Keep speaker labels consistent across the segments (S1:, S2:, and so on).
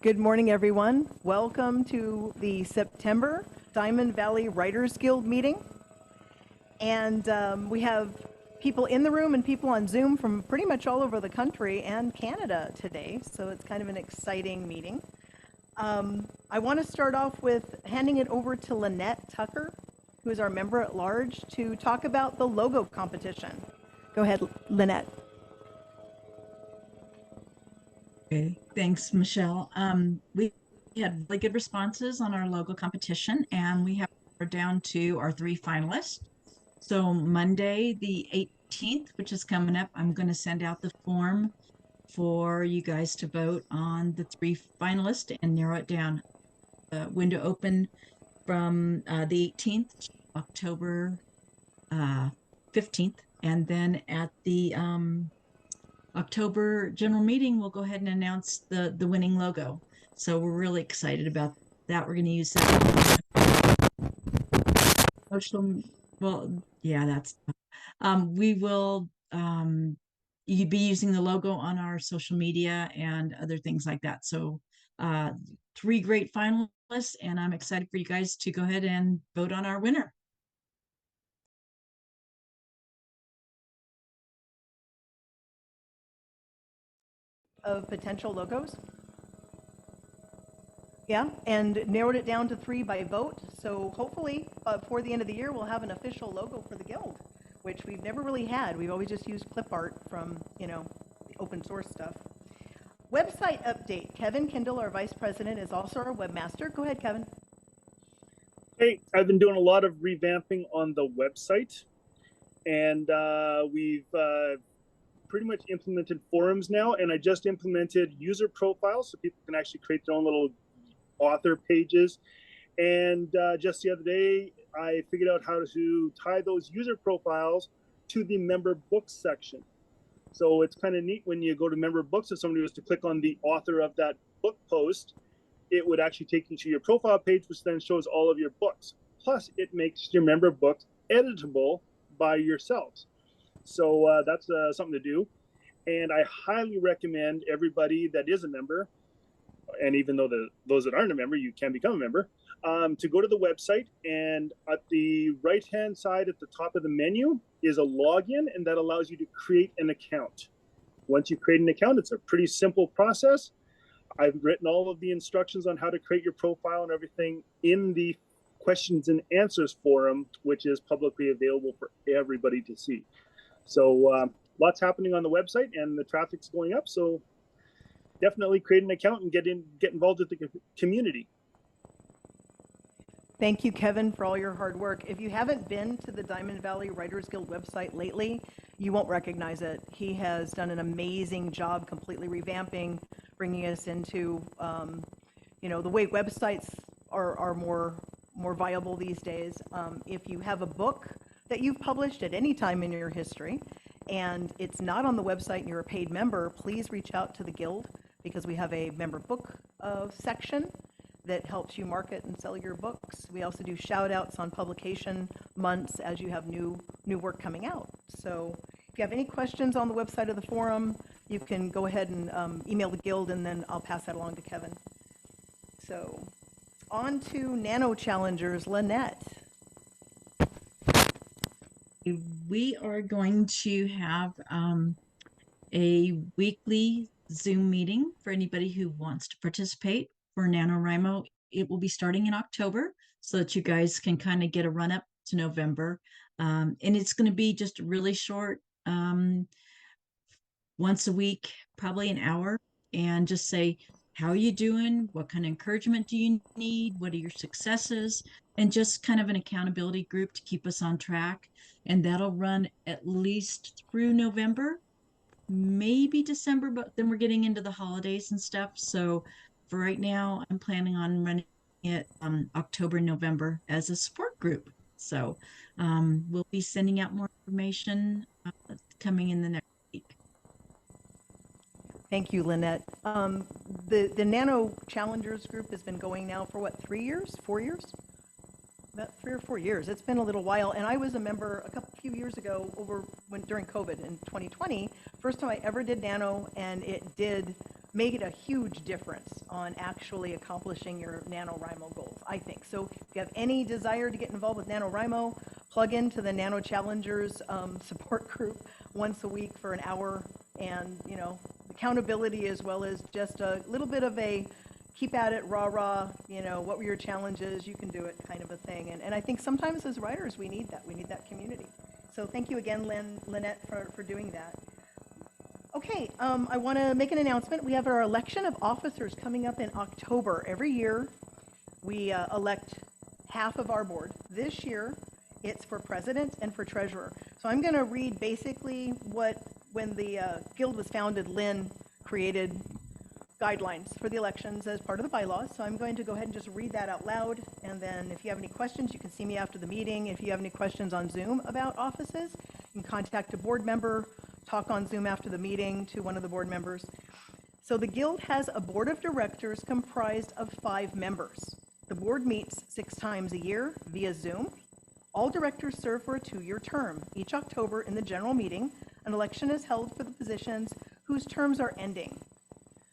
S1: Good morning, everyone. Welcome to the September Diamond Valley Writers Guild meeting. And we have people in the room and people on Zoom from pretty much all over the country and Canada today, so it's kind of an exciting meeting. I want to start off with handing it over to Lynette Tucker, who is our member at large, to talk about the logo competition. Go ahead, Lynette.
S2: Okay, thanks, Michelle. We had really good responses on our logo competition, and we're down to our three finalists. So Monday, the 18th, which is coming up, I'm going to send out the form for you guys to vote on the three finalists and narrow it down. The window open from the 18th to October 15th, and then at the October general meeting, we'll go ahead and announce the winning logo. So we're really excited about that. We're going to use that social. Well, yeah, that's. We will you'd be using the logo on our social media and other things like that. So three great finalists, and I'm excited for you guys to go ahead and vote on our winner.
S1: Of potential logos. Yeah, and narrowed it down to 3 by vote. So hopefully before the end of the year, we'll have an official logo for the Guild, which we've never really had. We've always just used clip art from, the open source stuff. Website update. Kevin Kindle, our vice president, is also our webmaster. Go ahead, Kevin.
S3: Hey, I've been doing a lot of revamping on the website, and we've pretty much implemented forums now, and I just implemented user profiles so people can actually create their own little author pages. And just the other day, I figured out how to tie those user profiles to the member books section. So it's kind of neat when you go to member books, if somebody was to click on the author of that book post, it would actually take you to your profile page, which then shows all of your books. Plus, it makes your member books editable by yourselves. So that's something to do. And I highly recommend everybody that is a member, and even though those that aren't a member, you can become a member, to go to the website, and at the right-hand side at the top of the menu is a login, and that allows you to create an account. Once you create an account, it's a pretty simple process. I've written all of the instructions on how to create your profile and everything in the questions and answers forum, which is publicly available for everybody to see. So lots happening on the website, and the traffic's going up. So definitely create an account and get involved with the community.
S1: Thank you, Kevin, for all your hard work. If you haven't been to the Diamond Valley Writers Guild website lately, you won't recognize it. He has done an amazing job completely revamping, bringing us into, the way websites are more viable these days. If you have a book that you've published at any time in your history and it's not on the website and you're a paid member, please reach out to the Guild, because we have a member book section that helps you market and sell your books. We also do shout outs on publication months as you have new work coming out. So if you have any questions on the website of the forum, you can go ahead and email the Guild, and then I'll pass that along to Kevin. So on to Nano Challengers. Lynette.
S2: We are going to have a weekly Zoom meeting for anybody who wants to participate for NaNoWriMo. It will be starting in October so that you guys can kind of get a run up to November. And it's going to be just really short, once a week, probably an hour, and just say, how are you doing? What kind of encouragement do you need? What are your successes? And just kind of an accountability group to keep us on track. And that'll run at least through November, maybe December, but then we're getting into the holidays and stuff. So for right now, I'm planning on running it October, November as a support group. So we'll be sending out more information coming in the next week.
S1: Thank you, Lynette. The Nano Challengers group has been going now for what, 3 years, 4 years? About 3 or 4 years. It's been a little while, and I was a member few years ago during COVID in 2020. First time I ever did Nano, and it did make it a huge difference on actually accomplishing your NaNoWriMo goals, I think. So if you have any desire to get involved with NaNoWriMo, plug into the Nano Challengers support group once a week for an hour, and, you know, accountability as well as just a little bit of a keep at it, rah, you know, what were your challenges, you can do it kind of a thing. And I think sometimes as writers, we need that community. So thank you again, Lynette, for doing that. Okay, I want to make an announcement. We have our election of officers coming up in October. Every year, we elect half of our board. This year, it's for president and for treasurer. So I'm going to read basically when the guild was founded, Lynn created guidelines for the elections as part of the bylaws. So I'm going to go ahead and just read that out loud. And then if you have any questions, you can see me after the meeting. If you have any questions on Zoom about offices, you can contact a board member, talk on Zoom after the meeting to one of the board members. So the guild has a board of directors comprised of 5 members. The board meets 6 times a year via Zoom. All directors serve for a 2-year term. Each October in the general meeting, an election is held for the positions whose terms are ending.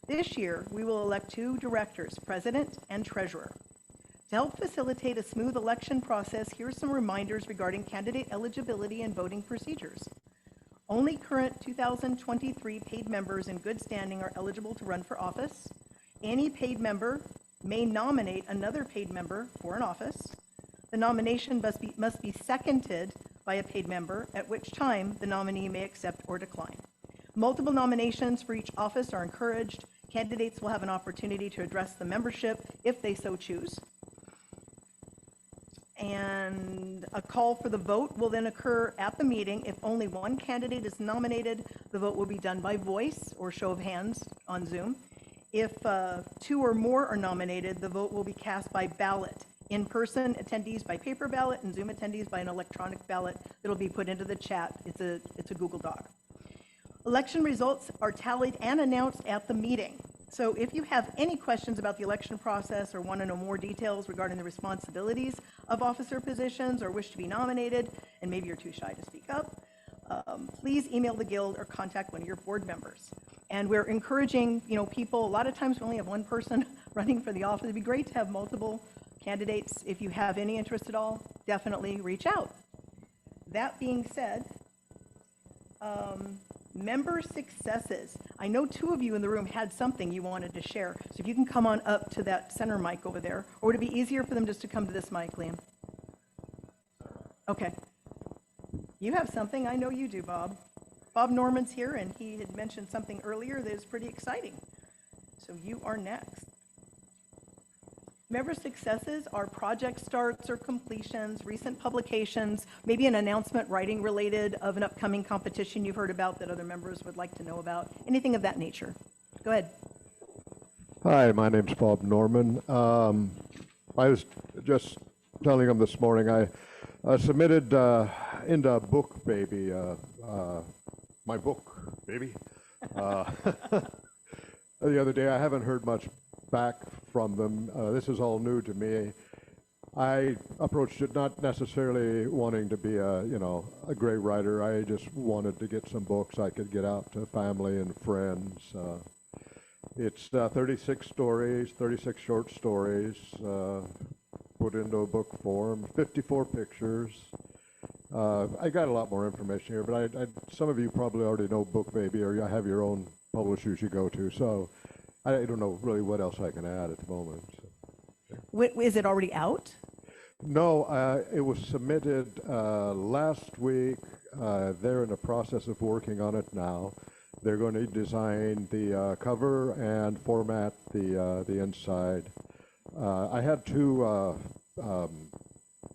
S1: This year, we will elect 2 directors, president and treasurer. To help facilitate a smooth election process, here are some reminders regarding candidate eligibility and voting procedures. Only current 2023 paid members in good standing are eligible to run for office. Any paid member may nominate another paid member for an office. The nomination must be seconded by a paid member, at which time the nominee may accept or decline. Multiple nominations for each office are encouraged. Candidates will have an opportunity to address the membership if they so choose. And a call for the vote will then occur at the meeting. If only one candidate is nominated, the vote will be done by voice or show of hands on Zoom. If 2 or more are nominated, the vote will be cast by ballot. In-person attendees by paper ballot and Zoom attendees by an electronic ballot that'll be put into the chat. It's a Google Doc. Election results are tallied and announced at the meeting. So if you have any questions about the election process or want to know more details regarding the responsibilities of officer positions or wish to be nominated, and maybe you're too shy to speak up, please email the guild or contact one of your board members. And we're encouraging, you know, people, a lot of times we only have one person running for the office. It'd be great to have multiple candidates. If you have any interest at all, definitely reach out. That being said, member successes. I know 2 of you in the room had something you wanted to share. So if you can come on up to that center mic over there, or would it be easier for them just to come to this mic, Liam? Okay. You have something. I know you do, Bob. Bob Norman's here, and he had mentioned something earlier that is pretty exciting. So you are next. Member successes are project starts or completions, recent publications, maybe an announcement writing related of an upcoming competition you've heard about that other members would like to know about, anything of that nature. Go ahead.
S4: Hi, my name's Bob Norman. I was just telling them this morning, I submitted into Book Baby, my book, baby, the other day. I haven't heard much back from them. This is all new to me. I approached it not necessarily wanting to be a great writer. I just wanted to get some books I could get out to family and friends. It's 36 stories, 36 short stories, put into a book form, 54 pictures. I got a lot more information here, but some of you probably already know Book Baby, or you have your own publishers you go to, so I don't know really what else I can add at the moment. So.
S1: Is it already out?
S4: No, it was submitted last week. They're in the process of working on it now. They're going to design the cover and format the inside. I had 2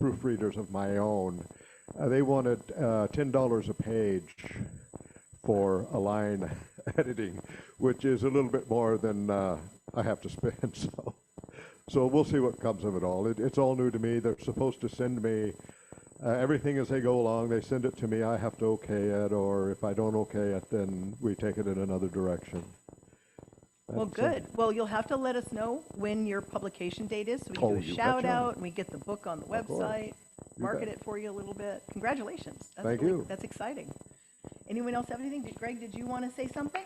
S4: proofreaders of my own. They wanted $10 a page for a line editing, which is a little bit more than I have to spend. So we'll see what comes of it all. It's all new to me. They're supposed to send me everything as they go along. They send it to me. I have to okay it, or if I don't okay it, then we take it in another direction.
S1: Well, good. Well, you'll have to let us know when your publication date is, so we can do a shout out and we get the book on the website, market it for you a little bit. Congratulations.
S4: Thank you.
S1: That's exciting. Anyone else have anything? Greg, did you want to say something?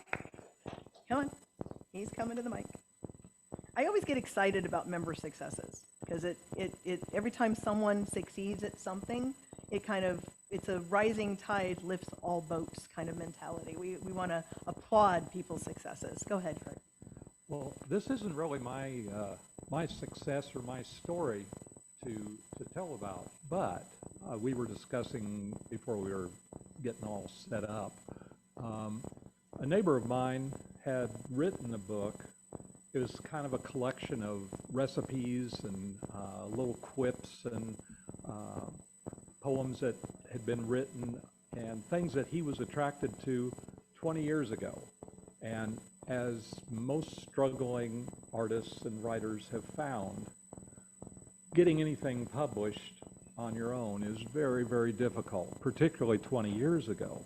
S1: Come on. He's coming to the mic. I always get excited about member successes because it every time someone succeeds at something, it's a rising tide lifts all boats kind of mentality. We want to applaud people's successes. Go ahead, Fred.
S5: Well, this isn't really my success or my story to tell about, but we were discussing before we were getting all set up. A neighbor of mine had written a book. It was kind of a collection of recipes and little quips and poems that had been written and things that he was attracted to 20 years ago. And as most struggling artists and writers have found, getting anything published on your own is very, very difficult, particularly 20 years ago.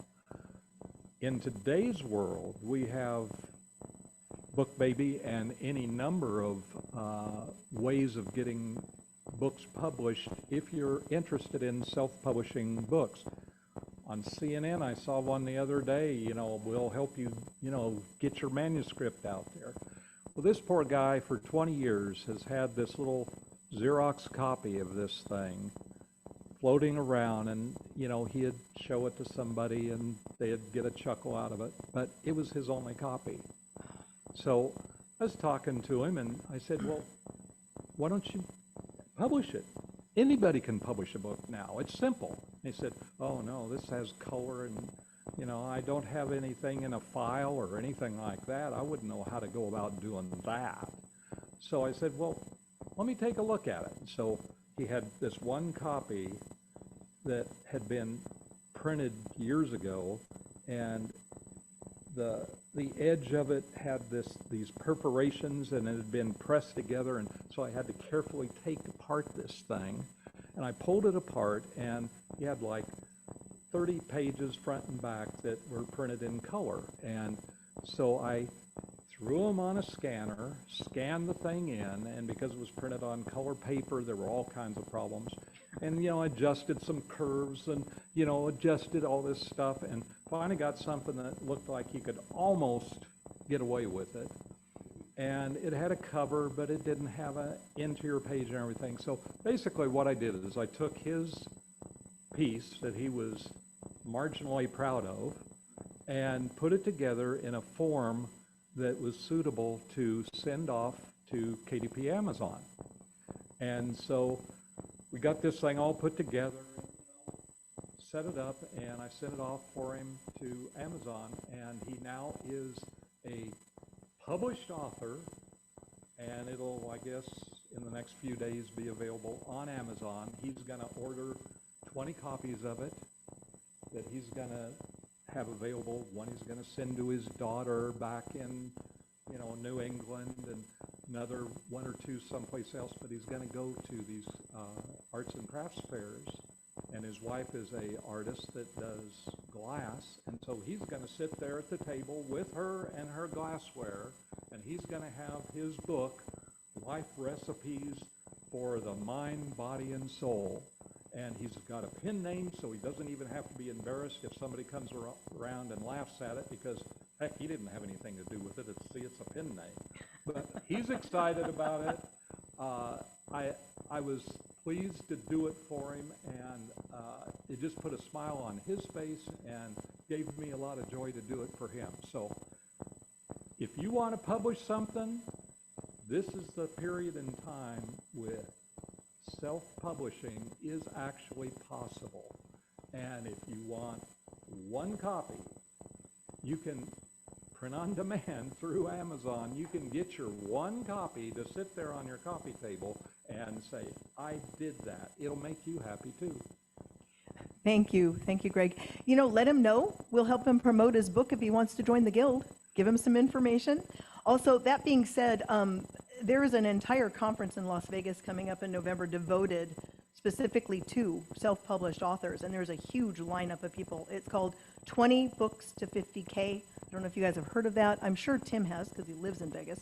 S5: In today's world, we have BookBaby and any number of ways of getting books published if you're interested in self-publishing books. On CNN, I saw one the other day, we'll help you, get your manuscript out there. Well, this poor guy for 20 years has had this little Xerox copy of this thing floating around, and, he'd show it to somebody and they'd get a chuckle out of it, but it was his only copy. So I was talking to him and I said, well, why don't you publish it? Anybody can publish a book now. It's simple. He said, oh no, this has color and, I don't have anything in a file or anything like that. I wouldn't know how to go about doing that. So I said, well, let me take a look at it. So he had this one copy that had been printed years ago, and the edge of it had these perforations, and it had been pressed together, and so I had to carefully take apart this thing. And I pulled it apart, and he had like 30 pages front and back that were printed in color. And so I threw them on a scanner, scanned the thing in, and because it was printed on color paper, there were all kinds of problems. And, adjusted some curves and, adjusted all this stuff, and finally got something that looked like you could almost get away with it. And it had a cover, but it didn't have an interior page and everything. So basically what I did is I took his piece that he was marginally proud of and put it together in a form that was suitable to send off to KDP Amazon. And so we got this thing all put together, set it up, and I sent it off for him to Amazon, and he now is a published author, and it'll, I guess, in the next few days be available on Amazon. He's going to order 20 copies of it that he's going to have available. One he's going to send to his daughter back in, New England, and another one or two someplace else, but he's going to go to these arts and crafts fairs, and his wife is a artist that does glass, and so he's going to sit there at the table with her and her glassware, and he's going to have his book, Life Recipes for the Mind, Body, and Soul. And he's got a pen name, so he doesn't even have to be embarrassed if somebody comes around and laughs at it, because, heck, he didn't have anything to do with it. It's a pen name. But he's excited about it. I was pleased to do it for him, and it just put a smile on his face and gave me a lot of joy to do it for him. So if you want to publish something, this is the period in time with self-publishing is actually possible. And if you want one copy, you can print on demand through Amazon. You can get your one copy to sit there on your coffee table and say, I did that. It'll make you happy too.
S1: Thank you, Greg. Let him know. We'll help him promote his book if he wants to join the guild. Give him some information. Also, that being said, there is an entire conference in Las Vegas coming up in November devoted specifically to self-published authors, and there's a huge lineup of people. It's called 20 Books to 50K. I don't know if you guys have heard of that. I'm sure Tim has, because he lives in Vegas.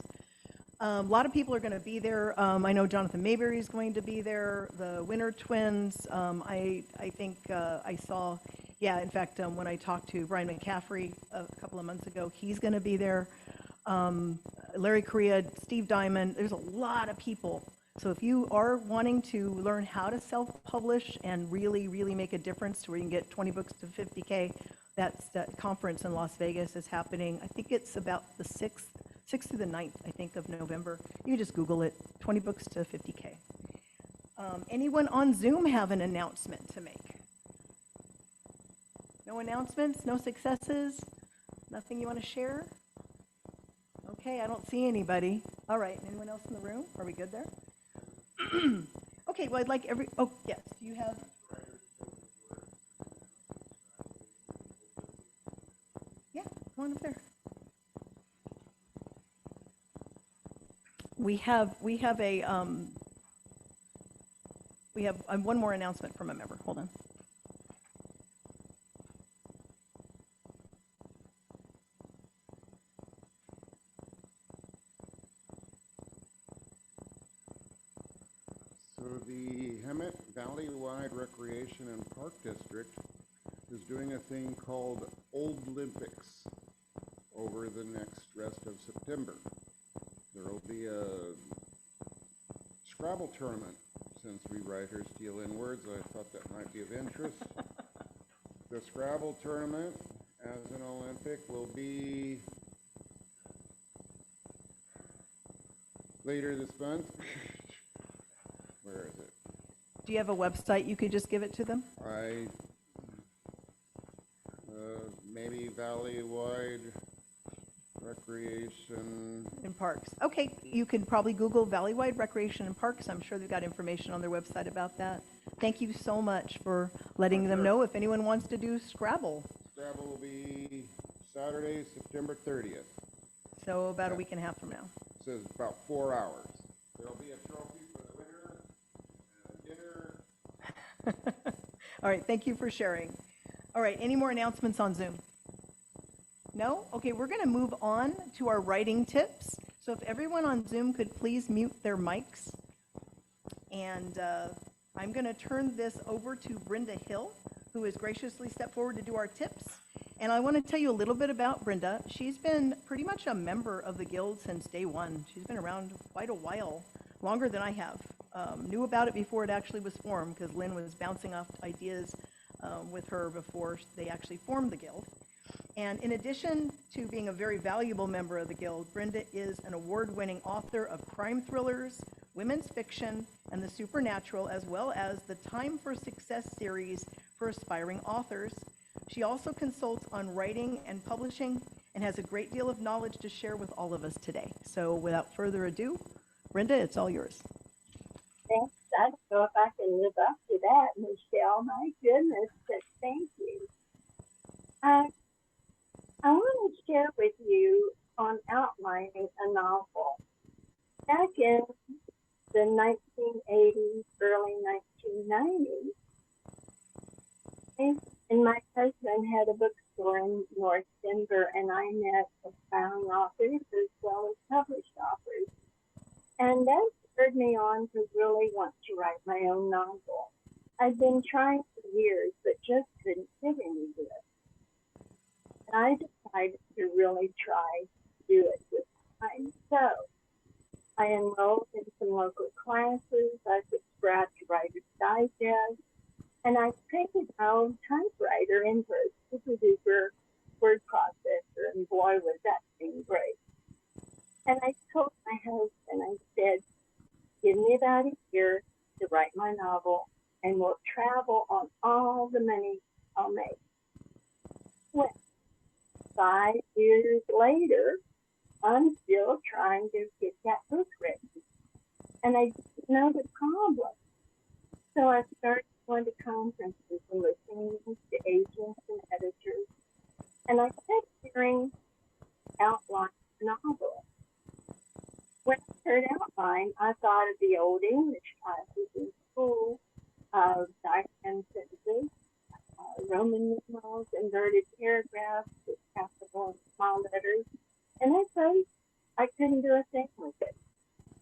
S1: A lot of people are going to be there. I know Jonathan Mayberry is going to be there. The Winter Twins. I think I saw, in fact, when I talked to Brian McCaffrey a couple of months ago, he's going to be there. Larry Correa, Steve Diamond. There's a lot of people. So if you are wanting to learn how to self-publish and really, really make a difference to where you can get 20 books to 50K, that conference in Las Vegas is happening. I think it's about the 6th through the 9th, I think, of November. You can just Google it, 20 books to 50K. Anyone on Zoom have an announcement to make? No announcements, no successes, nothing you want to share? Okay, I don't see anybody. All right, anyone else in the room? Are we good there? Okay, well, I'd like oh, yes, do you have? Yeah, come on up there. We have one more announcement from a member. Hold on.
S6: So the Hemet Valley-wide Recreation and Park District is doing a thing called Old Olympics over the next rest of September. There will be a Scrabble tournament. Since we writers deal in words, I thought that might be of interest. The Scrabble tournament as an Olympic will be later this month. Where is it?
S1: Do you have a website you could just give it to them?
S6: Maybe Valley-wide Recreation.
S1: In parks. Okay, you could probably Google Valley-wide Recreation and Parks. I'm sure they've got information on their website about that. Thank you so much for letting them know if anyone wants to do Scrabble.
S6: Scrabble will be Saturday, September 30th.
S1: So about a week and a half from now.
S6: It says about 4 hours. There'll be a trophy for the winner and a dinner.
S1: All right, thank you for sharing. All right, any more announcements on Zoom? No? Okay, we're going to move on to our writing tips. So if everyone on Zoom could please mute their mics. And I'm going to turn this over to Brenda Hill, who has graciously stepped forward to do our tips. And I want to tell you a little bit about Brenda. She's been pretty much a member of the Guild since day one. She's been around quite a while, longer than I have. Knew about it before it actually was formed, because Lynn was bouncing off ideas with her before they actually formed the Guild. And in addition to being a very valuable member of the Guild, Brenda is an award-winning author of crime thrillers, women's fiction, and the supernatural, as well as the Time for Success series for aspiring authors. She also consults on writing and publishing and has a great deal of knowledge to share with all of us today. So without further ado, Brenda, it's all yours.
S7: Thanks. I don't know if I can live up to that, Michelle. My goodness, but thank you. I want to share with you on outlining a novel. Back in the 1980s, early 1990s, and my husband had a bookstore in North Denver, and I met aspiring authors as well as published authors. And that spurred me on to really want to write my own novel. I'd been trying for years, but just couldn't get into it. And I decided to really try to do it this time. So I enrolled in some local classes. I subscribed to Writer's Digest, and I traded my own typewriter into a super-duper word processor, and boy, was that thing great. And I told my husband, I said, give me about a year to write my novel, and we'll travel on all the money I'll make. Well, 5 years later, I'm still trying to get that book written. And I didn't know the problem. So I started going to conferences and listening to agents and editors. And I kept hearing outline the novel. When I heard outline, I thought of the old English classes in school of diagram sentences, Roman numerals, inverted paragraphs with capital and small letters. And I thought I couldn't do a thing with it.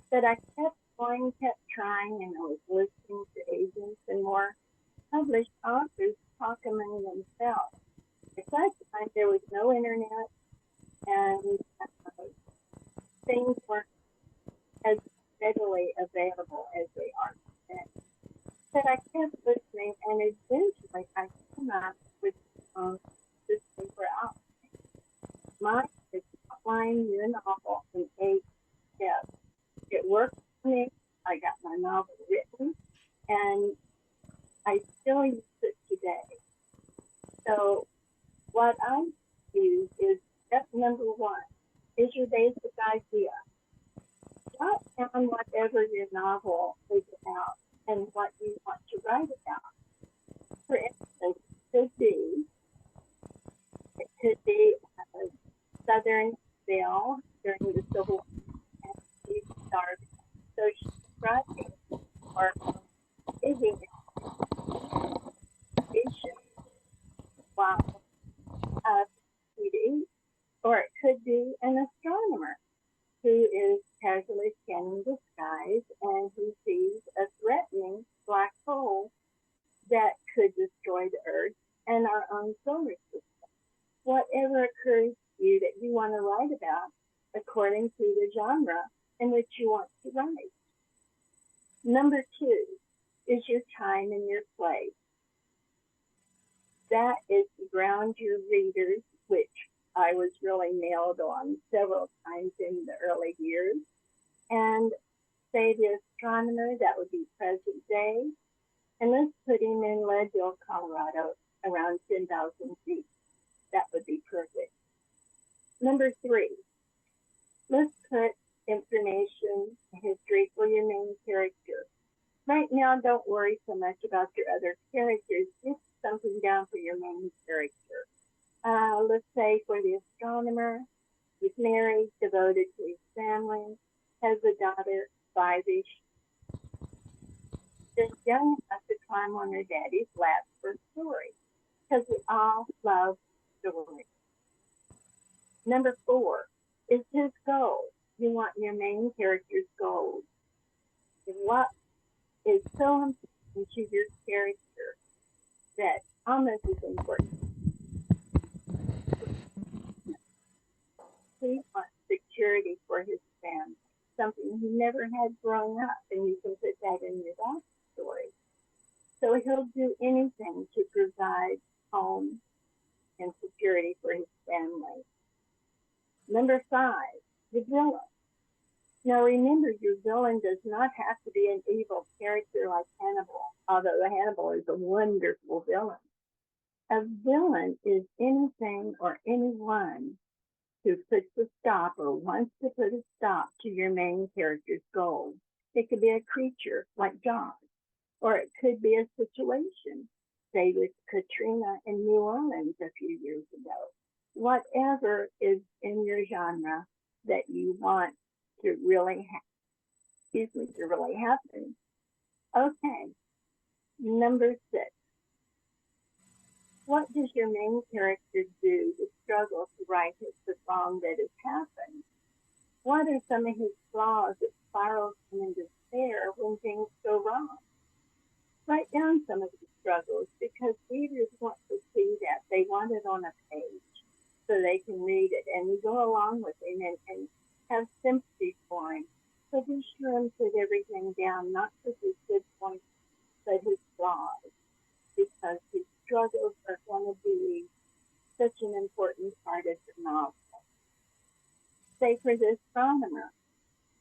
S7: But I kept going, kept trying, and I was listening to agents and more published authors talk among themselves. At that time, there was no internet, and things weren't as readily available as they are today. But I kept listening, and eventually I came up with this paper out. Mine is outlining your novel in 8 steps. It worked for me. I got my novel written, and I still use it today. So what I use is step number 1 is your basic idea. Jot down whatever your novel is about and what you want to write about. For instance, it could be a Southern belle during the Civil War and she starved. So she's writing or giving education while eating. Or it could be an astronomer who is casually scanning the skies and he sees a threatening black hole that could destroy the Earth and our own solar system. Whatever occurs to you that you want to write about according to the genre in which you want to write. Number 2 is your time and your place. That is to ground your readers, which I was really nailed on several times in the early years. And say the astronomer, that would be present day. And let's put him in Leadville, Colorado, around 10,000 feet. That would be perfect. Number 3, let's put information, history for your main character. Right now, don't worry so much about your other characters. Just something down for your main character. Let's say for the astronomer, he's married, devoted to his family, has a daughter, 5-ish, just young enough to climb on her daddy's lap for a story, because we all love stories. Number 4 is his goal. You want your main character's goals. And what is so important to your character that almost is important. He wants security for his family, something he never had growing up, and you can put that in your backstory. So he'll do anything to provide home and security for his family. Number 5, the villain. Now remember, your villain does not have to be an evil character like Hannibal, although Hannibal is a wonderful villain. A villain is anything or anyone who puts a stop or wants to put a stop to your main character's goals. It could be a creature like John, or it could be a situation, say with Katrina in New Orleans a few years ago. Whatever is in your genre that you want to really happen. Okay, number 6. What does your main character do to struggle to right the wrong that has happened? What are some of his flaws that spirals him in despair when things go wrong? Write down some of his struggles because readers want to see that. They want it on a page so they can read it and go along with him and have sympathy for him. So be sure and put everything down, not just his good points, but his flaws, because his struggles are going to be such an important part of the novel. Say for the astronomer,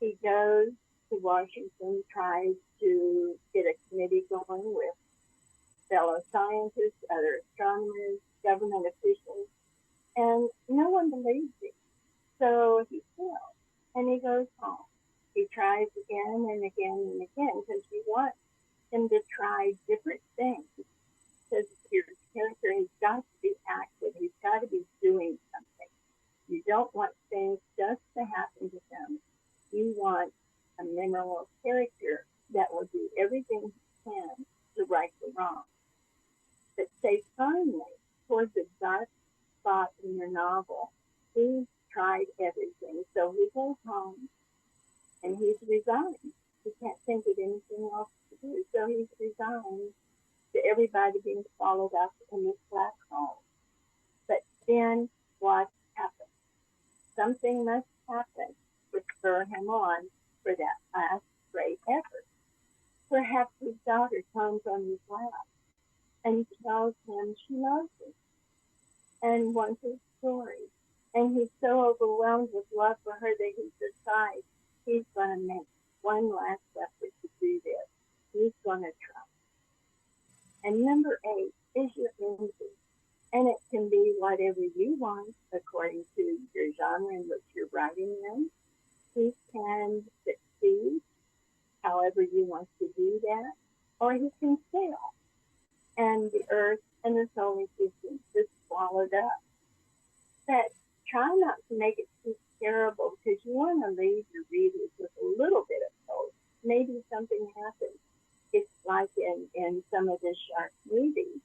S7: he goes to Washington, tries to get a committee going with fellow scientists, other astronomers, government officials, and no one believes him. So he fails, and he goes home. He tries again and again and again because you want him to try different things. Because your character has got to be active. He's got to be doing something. You don't want things just to happen to him. You want a memorable character that will do everything he can to right the wrong. But say finally, towards the dark spot in your novel, he's tried everything. So he goes home and he's resigned. He can't think of anything else to do. So he's resigned to everybody being swallowed up in this black hole. But then what happens? Something must happen would spur him on for that last great effort. Perhaps his daughter comes on his lap and tells him she loves him and wants his story. And he's so overwhelmed with love for her that he decides he's going to make one last effort to do this. He's going to try. And number 8 is your ending. And it can be whatever you want according to your genre in which you're writing in. He can succeed however you want to do that, or he can fail. And the earth and the solar system is swallowed up. But try not to make it too terrible because you want to leave your readers with a little bit of hope. Maybe something happens. It's like in some of the shark movies.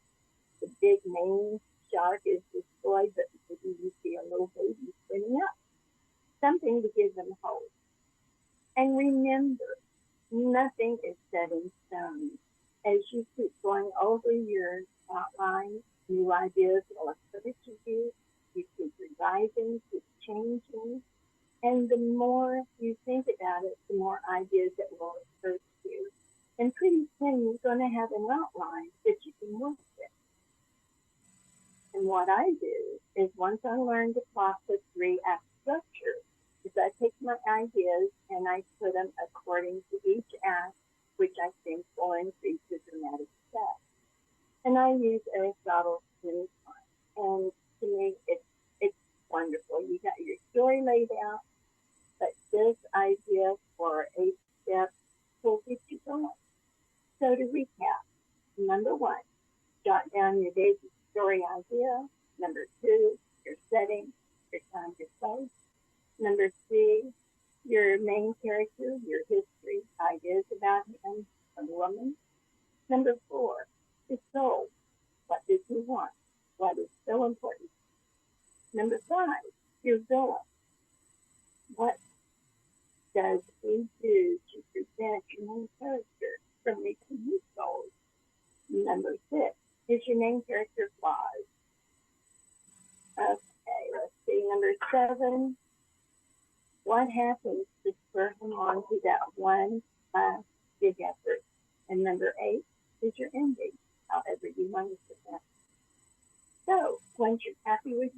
S7: The big main shark is destroyed, but maybe you see a little baby swimming up. Something to give them hope. And remember, nothing is set in stone. As you keep going over your outline, new ideas will occur to you. You keep revising, keep changing. And the more you think about it, the more ideas that will occur to you. And pretty soon you're going to have an outline that you can work with. And what I do is once I learn to plot the 3-act structure, is I take my ideas and I put them according to each act, which I think will increase the dramatic effect. And I use Aristotle's finish line. And to me, it's wonderful. You got your story laid out, but this idea for 8 steps will get you going. So to recap, number 1, jot down your basic story idea. Number 2, your setting, your time, your place. Number 3, your main character, your history, ideas about him, a woman. Number 4, his soul. What does he want? What is so important? Number 5, your villain. What does he do to prevent your main character from reaching his goals? Number 6 is your main character flaws. Okay, let's see. Number 7, what happens to spur him on to that one last big effort? And number 8 is your ending, however you want it to end. So once you're happy with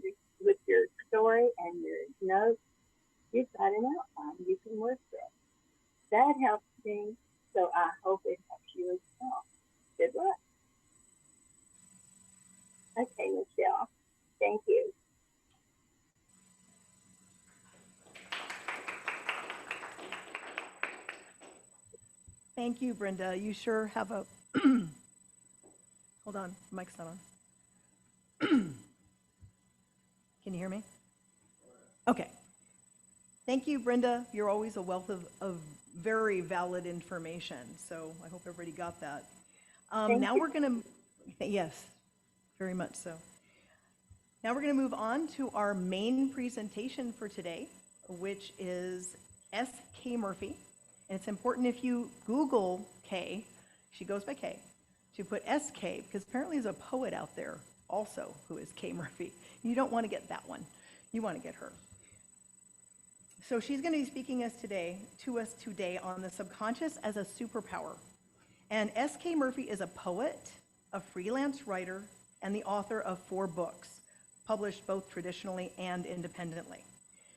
S7: your story and your notes, you've got an outline you can work with. That helps me, so I hope it helps you as well. Good luck. Okay, Michelle, thank you.
S1: Thank you, Brenda. You sure have a, hold on, mic's not on. Can you hear me? Okay. Thank you, Brenda. You're always a wealth of very valid information, so I hope everybody got that. Now we're going to, yes, very much so. Now we're going to move on to our main presentation for today, which is S.K. Murphy. And it's important if you Google K, she goes by K, to put S.K., because apparently there's a poet out there also who is K. Murphy. You don't want to get that one. You want to get her. So she's going to be speaking to us today on the subconscious as a superpower. And S.K. Murphy is a poet, a freelance writer, and the author of 4 books, published both traditionally and independently.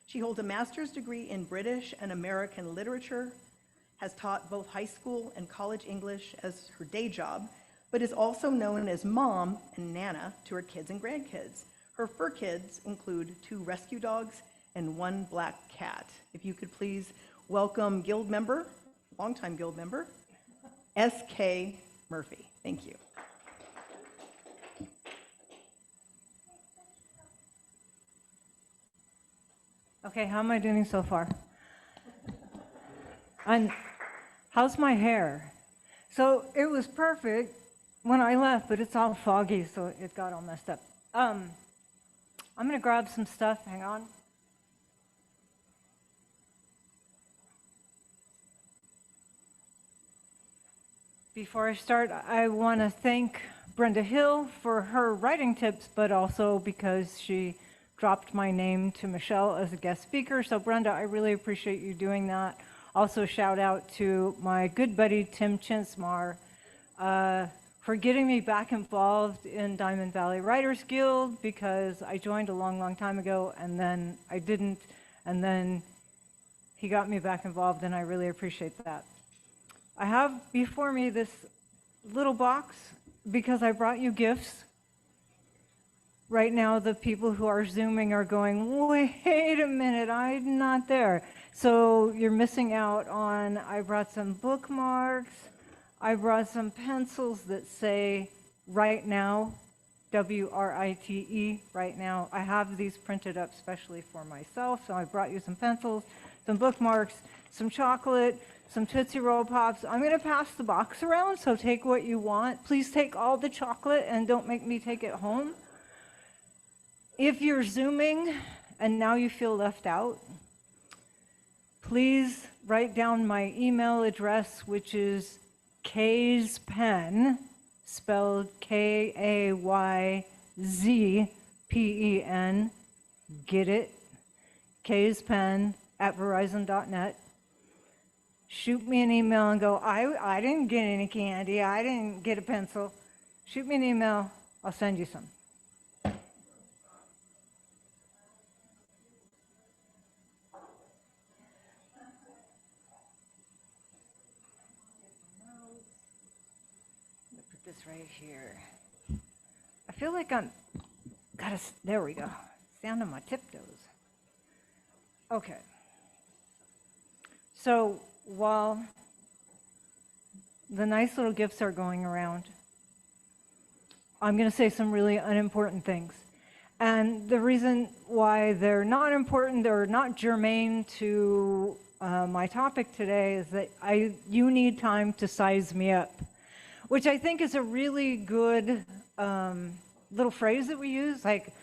S1: She holds a master's degree in British and American literature, has taught both high school and college English as her day job, but is also known as mom and nana to her kids and grandkids. Her fur kids include 2 rescue dogs and 1 black cat. If you could please welcome guild member, longtime guild member, S.K. Murphy. Thank you.
S8: Okay, how am I doing so far? And how's my hair? So it was perfect when I left, but it's all foggy, so it got all messed up. I'm gonna grab some stuff, hang on. Before I start, I wanna thank Brenda Hill for her writing tips, but also because she dropped my name to Michelle as a guest speaker. So Brenda, I really appreciate you doing that. Also shout out to my good buddy, Tim Chinsmar, for getting me back involved in Diamond Valley Writers Guild, because I joined a long, long time ago and then I didn't, and then he got me back involved, and I really appreciate that. I have before me this little box because I brought you gifts. Right now, the people who are Zooming are going, wait a minute, I'm not there. So you're missing out on, I brought some bookmarks, I brought some pencils that say right now, W-R-I-T-E, right now. I have these printed up specially for myself, so I brought you some pencils, some bookmarks, some chocolate, some Tootsie Roll Pops. I'm gonna pass the box around, so take what you want. Please take all the chocolate and don't make me take it home. If you're Zooming and now you feel left out, please write down my email address, which is Kay's Pen, spelled K-A-Y-Z-P-E-N, get it? Kay's Pen at Verizon.net. Shoot me an email and go, I didn't get any candy, I didn't get a pencil. Shoot me an email, I'll send you some. Put this right here. I feel like there we go. Stand on my tiptoes. Okay. So while the nice little gifts are going around, I'm going to say some really unimportant things. And the reason why they're not important, they're not germane to my topic today, is that you need time to size me up, which I think is a really good little phrase that we use, like,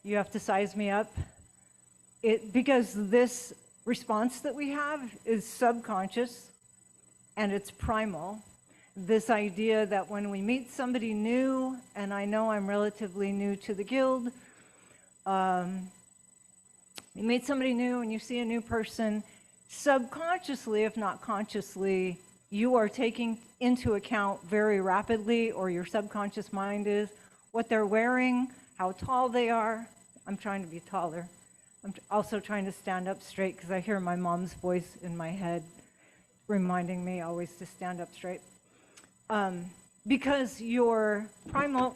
S8: you have to size me up. Because this response that we have is subconscious and it's primal. This idea that when we meet somebody new, and I know I'm relatively new to the guild, you meet somebody new and you see a new person, subconsciously, if not consciously, you are taking into account very rapidly, or your subconscious mind is, what they're wearing, how tall they are. I'm trying to be taller. I'm also trying to stand up straight because I hear my mom's voice in my head reminding me always to stand up straight. Because your primal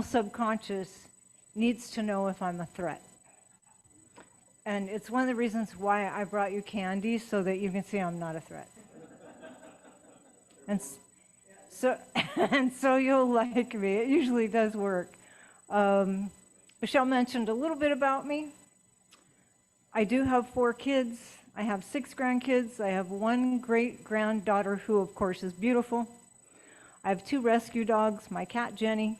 S8: subconscious needs to know if I'm a threat. And it's one of the reasons why I brought you candy, so that you can see I'm not a threat. And so you'll like me. It usually does work. Michelle mentioned a little bit about me. I do have 4 kids. I have 6 grandkids. I have 1 great-granddaughter who, of course, is beautiful. I have 2 rescue dogs, my cat Jenny.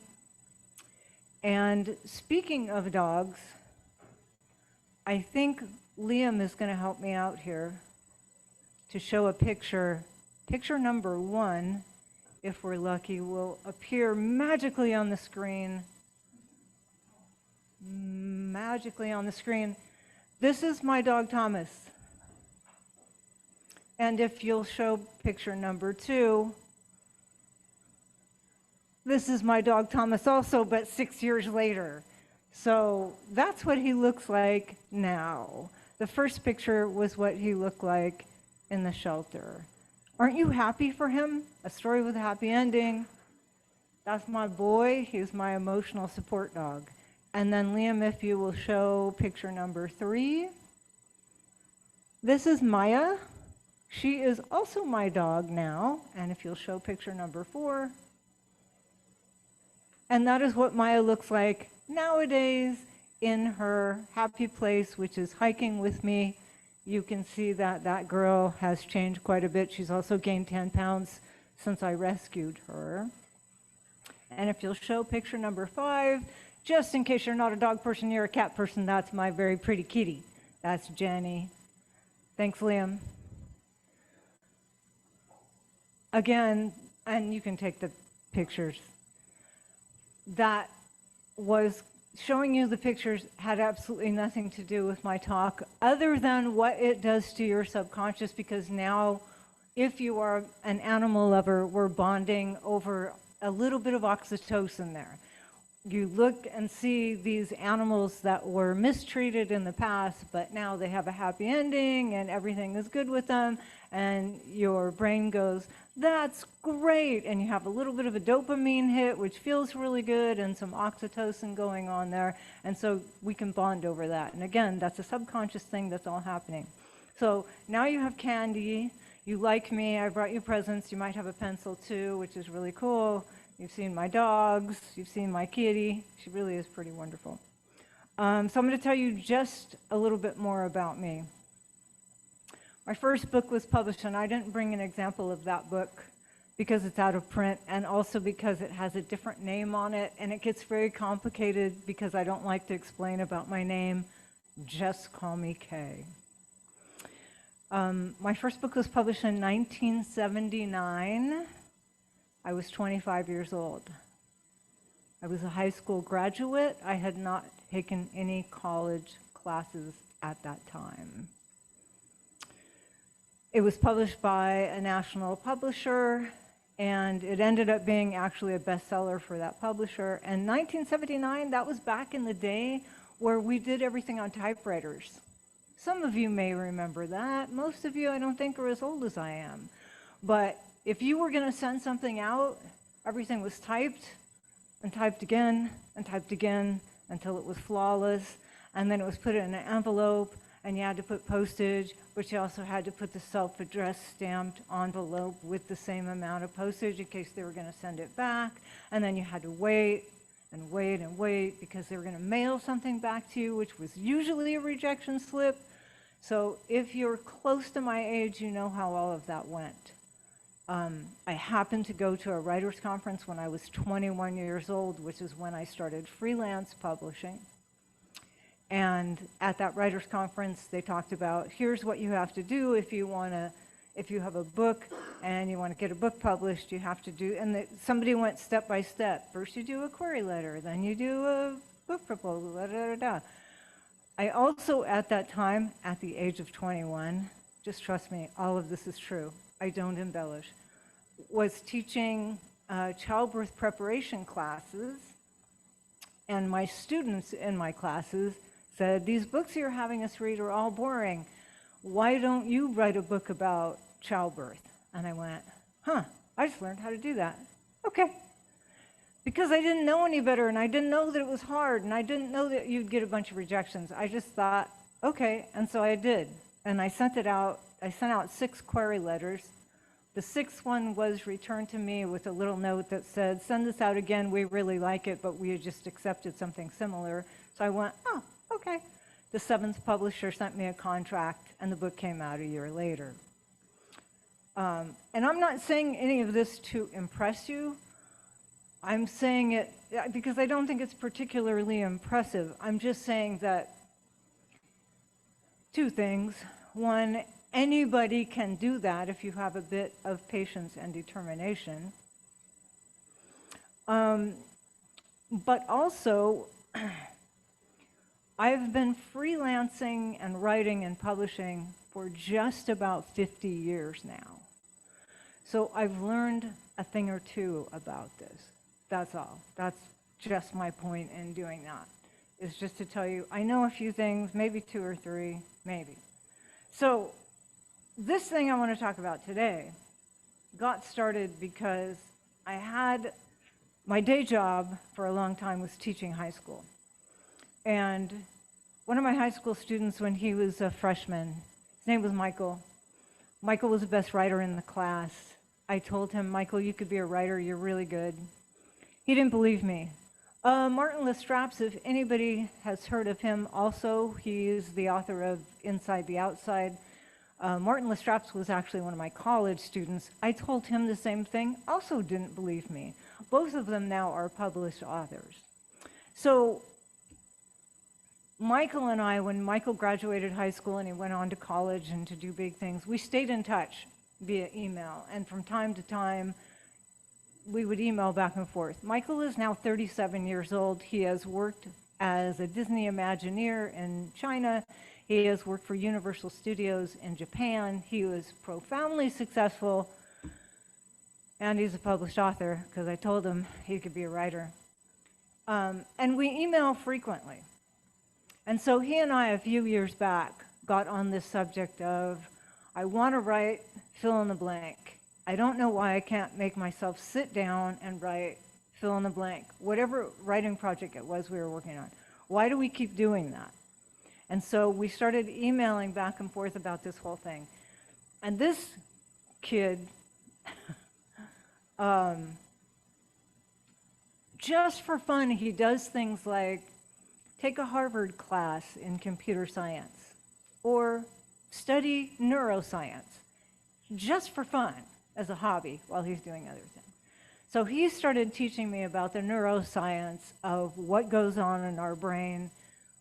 S8: And speaking of dogs, I think Liam is going to help me out here to show a picture. Picture number 1, if we're lucky, will appear magically on the screen. Magically on the screen. This is my dog Thomas. And if you'll show picture number 2, this is my dog Thomas also, but 6 years later. So that's what he looks like now. The first picture was what he looked like in the shelter. Aren't you happy for him? A story with a happy ending. That's my boy. He's my emotional support dog. And then Liam, if you will show picture number 3. This is Maya. She is also my dog now. And if you'll show picture number 4. And that is what Maya looks like nowadays in her happy place, which is hiking with me. You can see that that girl has changed quite a bit. She's also gained 10 pounds since I rescued her. And if you'll show picture number 5, just in case you're not a dog person, you're a cat person, that's my very pretty kitty. That's Jenny. Thanks, Liam. Again, and you can take the pictures. That was showing you the pictures had absolutely nothing to do with my talk, other than what it does to your subconscious, because now, if you are an animal lover, we're bonding over a little bit of oxytocin there. You look and see these animals that were mistreated in the past, but now they have a happy ending and everything is good with them, and your brain goes, that's great, and you have a little bit of a dopamine hit, which feels really good, and some oxytocin going on there, and so we can bond over that. And again, that's a subconscious thing that's all happening. So now you have candy, you like me, I brought you presents, you might have a pencil too, which is really cool. You've seen my dogs, you've seen my kitty. She really is pretty wonderful. So I'm going to tell you just a little bit more about me. My first book was published, and I didn't bring an example of that book because it's out of print, and also because it has a different name on it, and it gets very complicated because I don't like to explain about my name. Just call me Kay. My first book was published in 1979. I was 25 years old. I was a high school graduate. I had not taken any college classes at that time. It was published by a national publisher, and it ended up being actually a bestseller for that publisher. And 1979, that was back in the day where we did everything on typewriters. Some of you may remember that. Most of you, I don't think, are as old as I am. But if you were going to send something out, everything was typed and typed again and typed again until it was flawless. And then it was put in an envelope, and you had to put postage, but you also had to put the self-addressed stamped envelope with the same amount of postage in case they were going to send it back. And then you had to wait and wait and wait because they were going to mail something back to you, which was usually a rejection slip. So if you're close to my age, you know how all of that went. I happened to go to a writers' conference when I was 21 years old, which is when I started freelance publishing. And at that writers' conference, they talked about, here's what you have to do if you have a book and you want to get a book published, you have to do, and somebody went step by step. First you do a query letter, then you do a book proposal, da, da, da, da. I also, at that time, at the age of 21, just trust me, all of this is true, I don't embellish, was teaching childbirth preparation classes, and my students in my classes said, these books you're having us read are all boring. Why don't you write a book about childbirth? And I went, I just learned how to do that. Okay. Because I didn't know any better, and I didn't know that it was hard, and I didn't know that you'd get a bunch of rejections. I just thought, okay, and so I did. And I sent it out. I sent out 6 query letters. The 6th one was returned to me with a little note that said, send this out again, we really like it, but we had just accepted something similar. So I went, oh, okay. The 7th publisher sent me a contract, and the book came out a year later. And I'm not saying any of this to impress you. I'm saying it because I don't think it's particularly impressive. I'm just saying that 2 things. One, anybody can do that if you have a bit of patience and determination. But also, I've been freelancing and writing and publishing for just about 50 years now. So I've learned a thing or two about this. That's all. That's just my point in doing that, is just to tell you, I know a few things, maybe 2 or 3, maybe. So this thing I want to talk about today got started because I had my day job for a long time was teaching high school. And one of my high school students, when he was a freshman, his name was Michael. Michael was the best writer in the class. I told him, Michael, you could be a writer, you're really good. He didn't believe me. Martin Lestraps, if anybody has heard of him also, he is the author of Inside the Outside. Martin Lestraps was actually one of my college students. I told him the same thing, also didn't believe me. Both of them now are published authors. So Michael and I, when Michael graduated high school and he went on to college and to do big things, we stayed in touch via email. And from time to time, we would email back and forth. Michael is now 37 years old. He has worked as a Disney Imagineer in China. He has worked for Universal Studios in Japan. He was profoundly successful, and he's a published author because I told him he could be a writer. And we email frequently. And so he and I, a few years back, got on this subject of, I want to write fill in the blank. I don't know why I can't make myself sit down and write fill in the blank, whatever writing project it was we were working on. Why do we keep doing that? And so we started emailing back and forth about this whole thing. And this kid, just for fun, he does things like take a Harvard class in computer science or study neuroscience, just for fun as a hobby while he's doing other things. So he started teaching me about the neuroscience of what goes on in our brain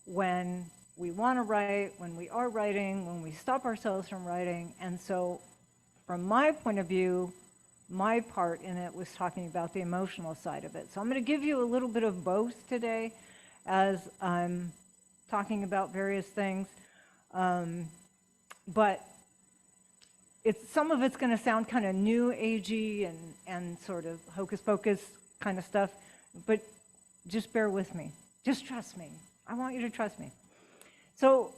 S8: when we want to write, when we are writing, when we stop ourselves from writing. And so from my point of view, my part in it was talking about the emotional side of it. So I'm going to give you a little bit of both today as I'm talking about various things. But some of it's going to sound kind of new agey and sort of hocus pocus kind of stuff, but just bear with me. Just trust me. I want you to trust me. So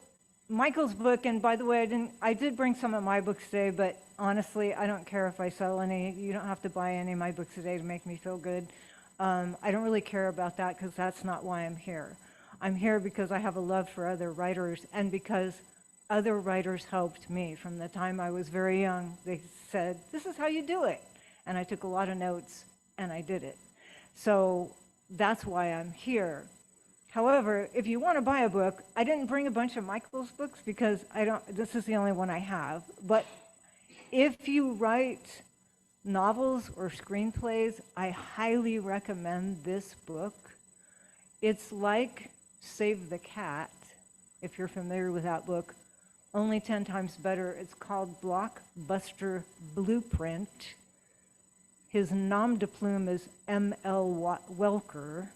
S8: Michael's book, and by the way, I did bring some of my books today, but honestly, I don't care if I sell any. You don't have to buy any of my books today to make me feel good. I don't really care about that because that's not why I'm here. I'm here because I have a love for other writers and because other writers helped me. From the time I was very young, they said, this is how you do it. And I took a lot of notes and I did it. So that's why I'm here. However, if you want to buy a book, I didn't bring a bunch of Michael's books because this is the only one I have. But if you write novels or screenplays, I highly recommend this book. It's like Save the Cat, if you're familiar with that book, only 10 times better. It's called Blockbuster Blueprint. His nom de plume is M.L. Welker.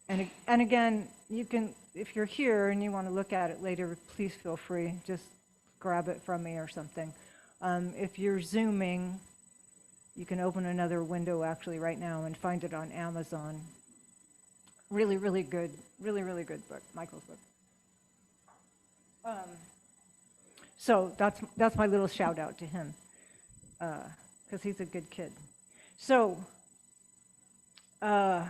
S8: And again, you can, if you're here and you want to look at it later, please feel free. Just grab it from me or something. If you're Zooming, you can open another window actually right now and find it on Amazon. Really, really good. Really, really good book, Michael's book. So that's my little shout out to him, because he's a good kid. So I'm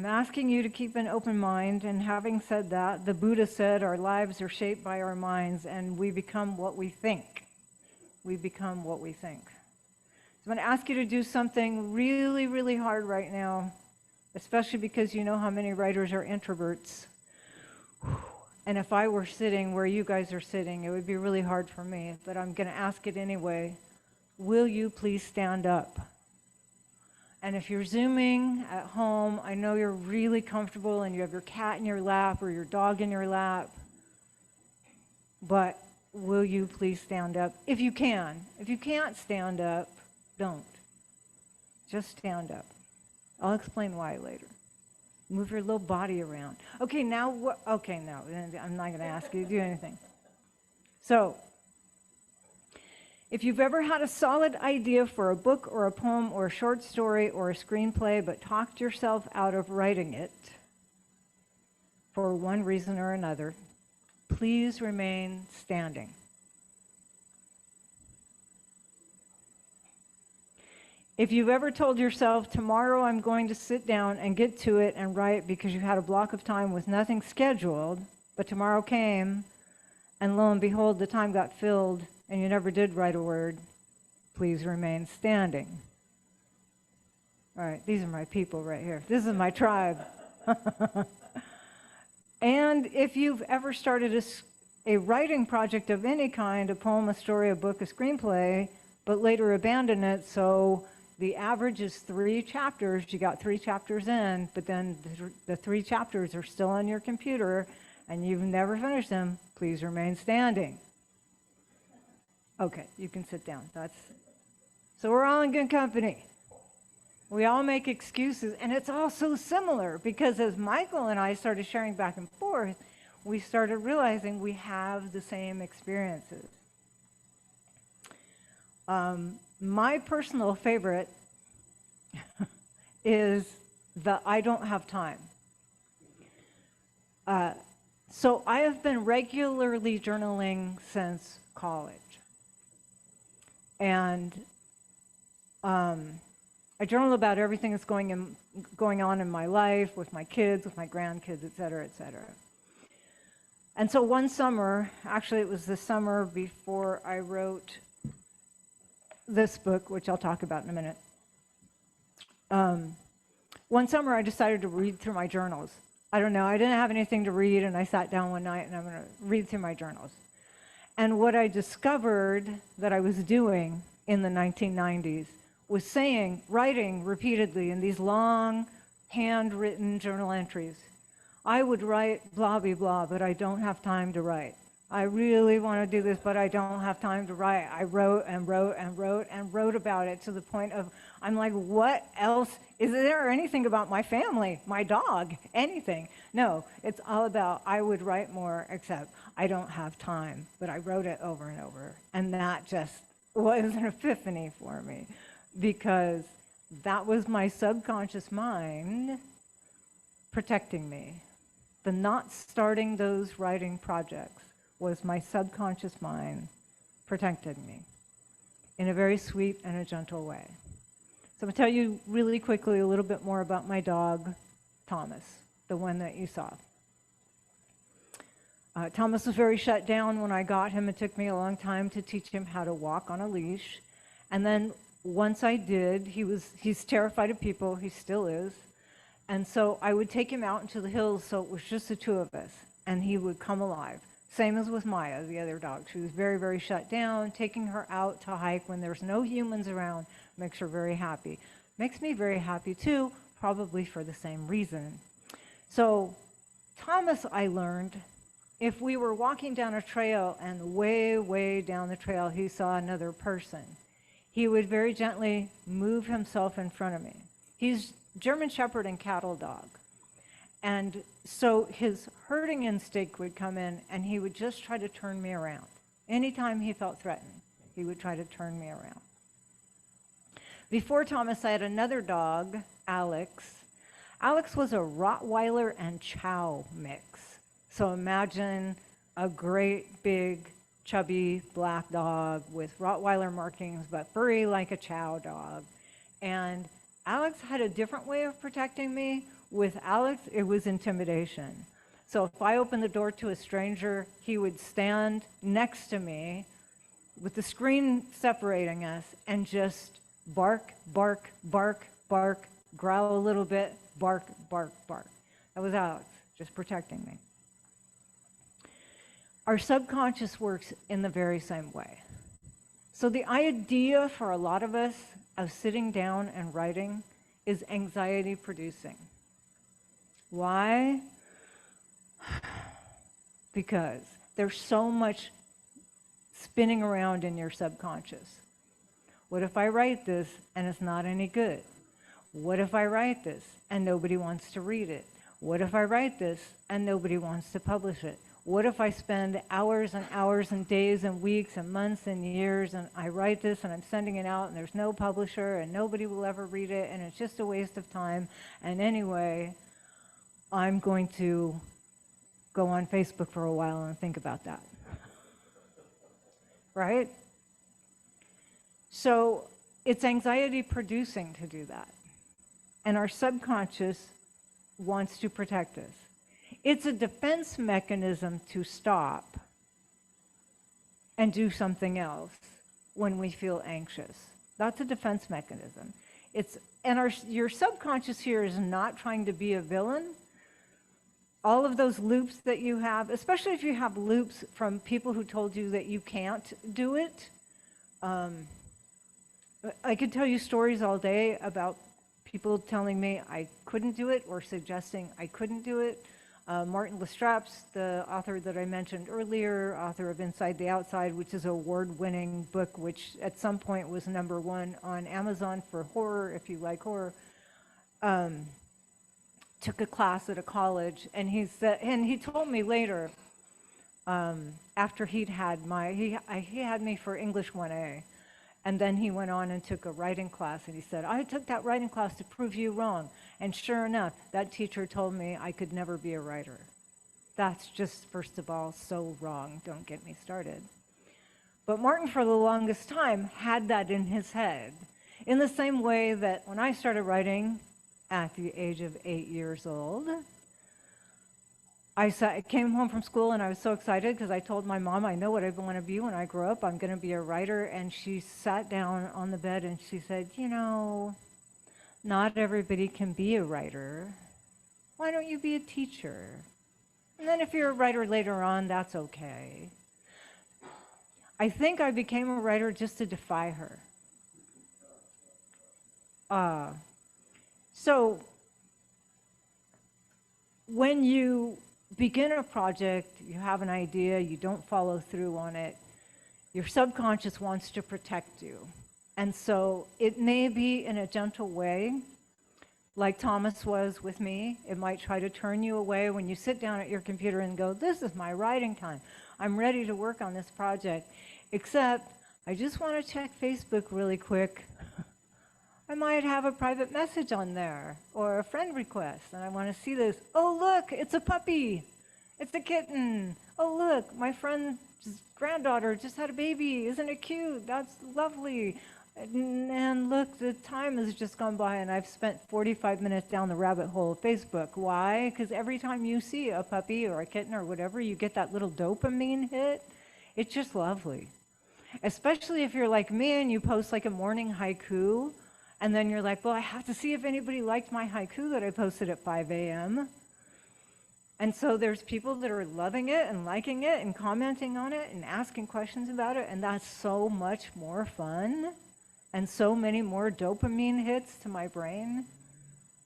S8: asking you to keep an open mind, and having said that, the Buddha said our lives are shaped by our minds, and we become what we think. We become what we think. So I'm going to ask you to do something really, really hard right now, especially because you know how many writers are introverts. And if I were sitting where you guys are sitting, it would be really hard for me, but I'm going to ask it anyway. Will you please stand up? And if you're Zooming at home, I know you're really comfortable and you have your cat in your lap or your dog in your lap, but will you please stand up? If you can. If you can't stand up, don't. Just stand up. I'll explain why later. Move your little body around. Okay, now what? Okay, no, I'm not going to ask you to do anything. So, if you've ever had a solid idea for a book or a poem or a short story or a screenplay but talked yourself out of writing it for one reason or another, please remain standing. If you've ever told yourself, tomorrow I'm going to sit down and get to it and write because you had a block of time with nothing scheduled, but tomorrow came, and lo and behold, the time got filled, and you never did write a word, please remain standing. All right, these are my people right here. This is my tribe. And if you've ever started a writing project of any kind, a poem, a story, a book, a screenplay, but later abandoned it, so the average is 3 chapters. You got 3 chapters in, but then the 3 chapters are still on your computer, and you've never finished them, please remain standing. Okay, you can sit down. So we're all in good company. We all make excuses, and it's all so similar because as Michael and I started sharing back and forth, we started realizing we have the same experiences. My personal favorite is the I don't have time. So I have been regularly journaling since college. And I journal about everything that's going on in my life, with my kids, with my grandkids, et cetera, et cetera. And so one summer, actually it was the summer before I wrote this book, which I'll talk about in a minute. One summer I decided to read through my journals. I don't know, I didn't have anything to read, and I sat down one night and I'm going to read through my journals. And what I discovered that I was doing in the 1990s was writing repeatedly in these long, handwritten journal entries. I would write blah, blah, blah, but I don't have time to write. I really want to do this, but I don't have time to write. I wrote and wrote and wrote and wrote about it to the point of, I'm like, what else? Is there anything about my family, my dog, anything? No, it's all about, I would write more, except I don't have time. But I wrote it over and over. And that just was an epiphany for me, because that was my subconscious mind protecting me. The not starting those writing projects was my subconscious mind protecting me in a very sweet and a gentle way. So I'm going to tell you really quickly a little bit more about my dog, Thomas, the one that you saw. Thomas was very shut down when I got him. It took me a long time to teach him how to walk on a leash. And then once I did, he's terrified of people. He still is. And so I would take him out into the hills so it was just the two of us, and he would come alive. Same as with Maya, the other dog. She was very, very shut down. Taking her out to hike when there's no humans around makes her very happy. Makes me very happy too, probably for the same reason. So Thomas, I learned, if we were walking down a trail and way, way down the trail he saw another person, he would very gently move himself in front of me. He's German Shepherd and cattle dog. And so his herding instinct would come in, and he would just try to turn me around. Anytime he felt threatened, he would try to turn me around. Before Thomas, I had another dog, Alex. Alex was a Rottweiler and Chow mix. So imagine a great, big, chubby black dog with Rottweiler markings, but furry like a Chow dog. And Alex had a different way of protecting me. With Alex, it was intimidation. So if I opened the door to a stranger, he would stand next to me with the screen separating us and just bark, bark, bark, bark, growl a little bit, bark, bark, bark. That was Alex, just protecting me. Our subconscious works in the very same way. So the idea for a lot of us of sitting down and writing is anxiety producing. Why? Because there's so much spinning around in your subconscious. What if I write this and it's not any good? What if I write this and nobody wants to read it? What if I write this and nobody wants to publish it? What if I spend hours and hours and days and weeks and months and years and I write this and I'm sending it out and there's no publisher and nobody will ever read it and it's just a waste of time, and anyway, I'm going to go on Facebook for a while and think about that. Right? So it's anxiety producing to do that. And our subconscious wants to protect us. It's a defense mechanism to stop and do something else when we feel anxious. That's a defense mechanism. Your subconscious here is not trying to be a villain. All of those loops that you have, especially if you have loops from people who told you that you can't do it. I could tell you stories all day about people telling me I couldn't do it or suggesting I couldn't do it. Martin Lestrap's the author that I mentioned earlier, author of Inside the Outside, which is an award-winning book, which at some point was #1 on Amazon for horror, if you like horror. Took a class at a college, and he told me later, after he had me for English 1A, and then he went on and took a writing class, and he said, I took that writing class to prove you wrong. And sure enough, that teacher told me I could never be a writer. That's just, first of all, so wrong. Don't get me started. But Martin, for the longest time, had that in his head. In the same way that when I started writing at the age of 8 years old, I came home from school and I was so excited because I told my mom, I know what I want to be when I grow up. I'm going to be a writer. And she sat down on the bed and she said, you know, not everybody can be a writer. Why don't you be a teacher? And then if you're a writer later on, that's okay. I think I became a writer just to defy her. So when you begin a project, you have an idea, you don't follow through on it, your subconscious wants to protect you. And so it may be in a gentle way, like Thomas was with me. It might try to turn you away when you sit down at your computer and go, this is my writing time. I'm ready to work on this project. Except, I just want to check Facebook really quick. I might have a private message on there or a friend request, and I want to see this. Oh, look, it's a puppy. It's a kitten. Oh, look, my friend's granddaughter just had a baby. Isn't it cute? That's lovely. And look, the time has just gone by, and I've spent 45 minutes down the rabbit hole of Facebook. Why? Because every time you see a puppy or a kitten or whatever, you get that little dopamine hit. It's just lovely. Especially if you're like me and you post like a morning haiku, and then you're like, well, I have to see if anybody liked my haiku that I posted at 5 a.m. And so there's people that are loving it and liking it and commenting on it and asking questions about it, and that's so much more fun and so many more dopamine hits to my brain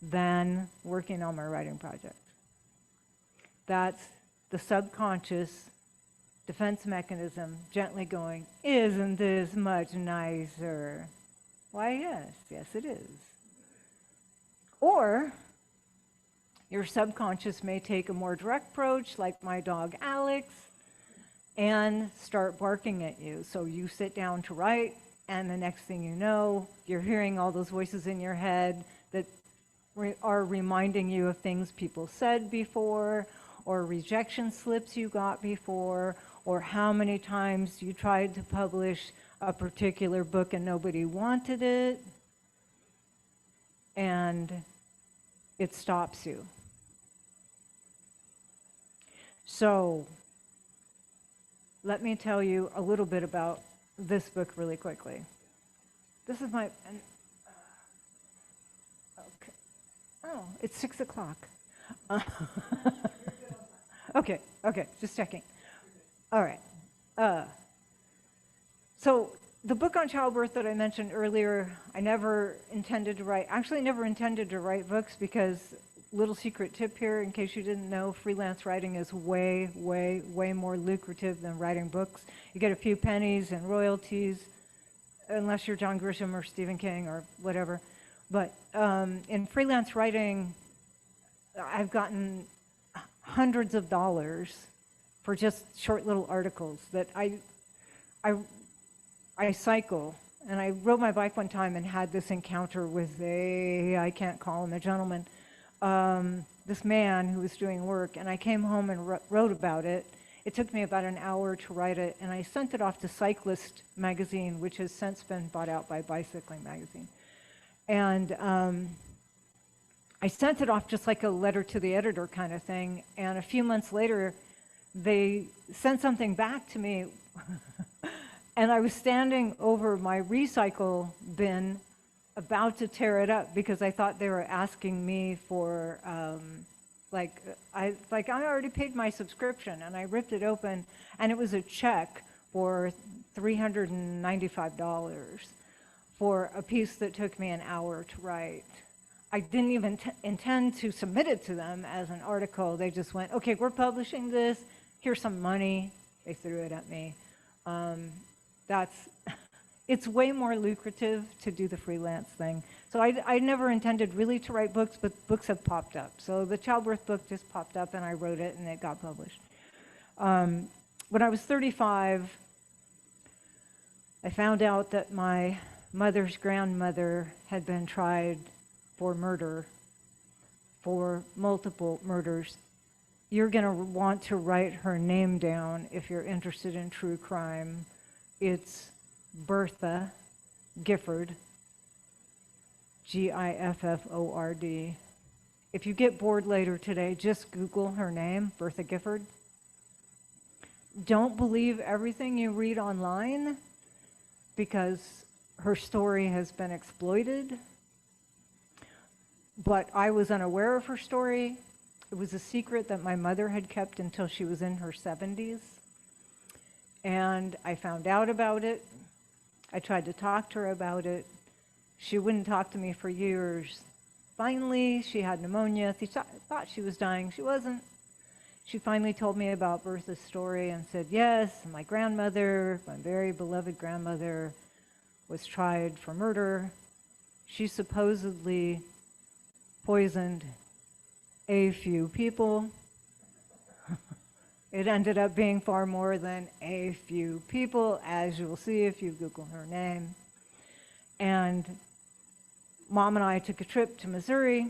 S8: than working on my writing project. That's the subconscious defense mechanism gently going, isn't this much nicer? Why, yes, it is. Or your subconscious may take a more direct approach, like my dog Alex, and start barking at you. So you sit down to write, and the next thing you know, you're hearing all those voices in your head that are reminding you of things people said before, or rejection slips you got before, or how many times you tried to publish a particular book and nobody wanted it, and it stops you. So let me tell you a little bit about this book really quickly. This is my, okay. Oh, it's 6 o'clock. Okay, just checking. All right. So the book on childbirth that I mentioned earlier, I never intended to write books because, little secret tip here, in case you didn't know, freelance writing is way, way, way more lucrative than writing books. You get a few pennies and royalties, unless you're John Grisham or Stephen King or whatever. But in freelance writing, I've gotten hundreds of dollars for just short little articles that I cycle. And I rode my bike one time and had this encounter with I can't call him a gentleman, this man who was doing work, and I came home and wrote about it. It took me about an hour to write it, and I sent it off to Cyclist magazine, which has since been bought out by Bicycling magazine. And I sent it off just like a letter to the editor kind of thing, and a few months later, they sent something back to me, and I was standing over my recycle bin about to tear it up because I thought they were asking me for, I already paid my subscription, and I ripped it open, and it was a check for $395 for a piece that took me an hour to write. I didn't even intend to submit it to them as an article. They just went, okay, we're publishing this. Here's some money. They threw it at me. It's way more lucrative to do the freelance thing. So I never intended really to write books, but books have popped up. So the childbirth book just popped up and I wrote it and it got published. When I was 35, I found out that my mother's grandmother had been tried for murder, for multiple murders. You're going to want to write her name down if you're interested in true crime. It's Bertha Gifford, Gifford. If you get bored later today, just Google her name, Bertha Gifford. Don't believe everything you read online because her story has been exploited. But I was unaware of her story. It was a secret that my mother had kept until she was in her 70s. And I found out about it. I tried to talk to her about it. She wouldn't talk to me for years. Finally, she had pneumonia. She thought she was dying. She wasn't. She finally told me about Bertha's story and said, yes, my grandmother, my very beloved grandmother, was tried for murder. She supposedly poisoned a few people. It ended up being far more than a few people, as you'll see if you Google her name. And Mom and I took a trip to Missouri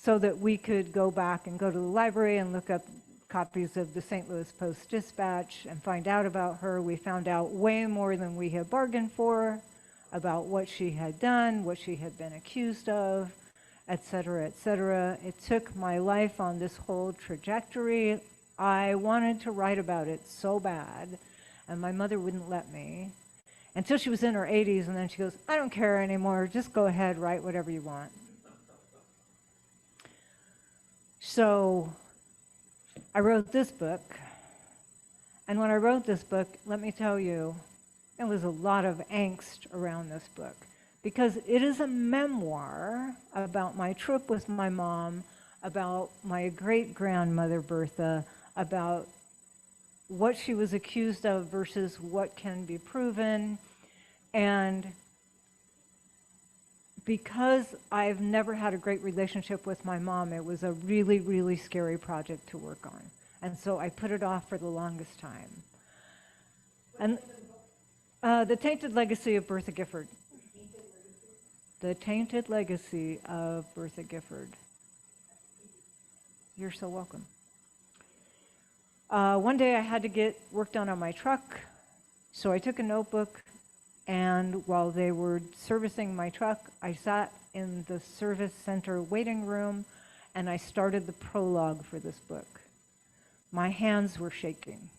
S8: so that we could go back and go to the library and look up copies of the St. Louis Post-Dispatch and find out about her. We found out way more than we had bargained for about what she had done, what she had been accused of, et cetera, et cetera. It took my life on this whole trajectory. I wanted to write about it so bad, and my mother wouldn't let me until she was in her 80s, and then she goes, I don't care anymore, just go ahead, write whatever you want. So I wrote this book, and when I wrote this book, let me tell you, there was a lot of angst around this book because it is a memoir about my trip with my mom, about my great-grandmother Bertha, about what she was accused of versus what can be proven. And because I've never had a great relationship with my mom, it was a really, really scary project to work on. And so I put it off for the longest time. And The Tainted Legacy of Bertha Gifford. The Tainted Legacy of Bertha Gifford. You're so welcome. One day I had to get work done on my truck, so I took a notebook, and while they were servicing my truck, I sat in the service center waiting room, and I started the prologue for this book. My hands were shaking.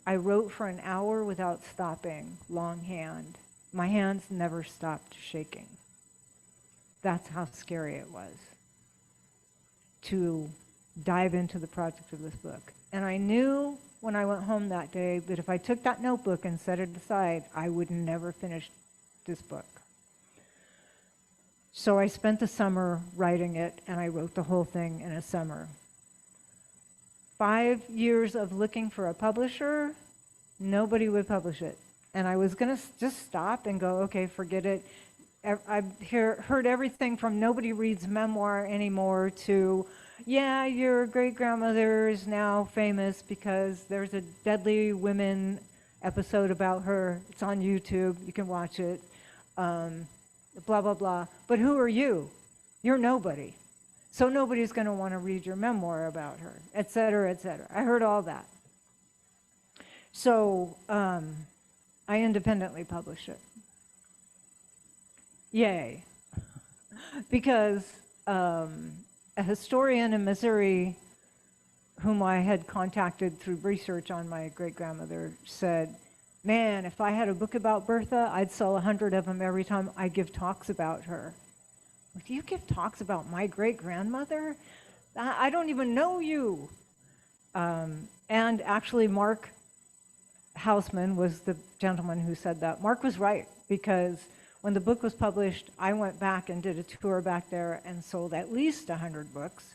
S8: I wrote for an hour without stopping, longhand. My hands never stopped shaking. That's how scary it was to dive into the project of this book. And I knew when I went home that day that if I took that notebook and set it aside, I would never finish this book. So I spent the summer writing it, and I wrote the whole thing in a summer. 5 years of looking for a publisher, nobody would publish it. And I was going to just stop and go, okay, forget it. I've heard everything from nobody reads memoir anymore to, yeah, your great-grandmother is now famous because there's a Deadly Women episode about her. It's on YouTube. You can watch it. Blah, blah, blah. But who are you? You're nobody. So nobody's going to want to read your memoir about her, et cetera, et cetera. I heard all that. So I independently published it. Yay. Because a historian in Missouri whom I had contacted through research on my great-grandmother said, man, if I had a book about Bertha, I'd sell 100 of them every time I give talks about her. Like, you give talks about my great-grandmother? I don't even know you. And actually, Mark Hausman was the gentleman who said that. Mark was right, because When the book was published, I went back and did a tour back there and sold at least 100 books.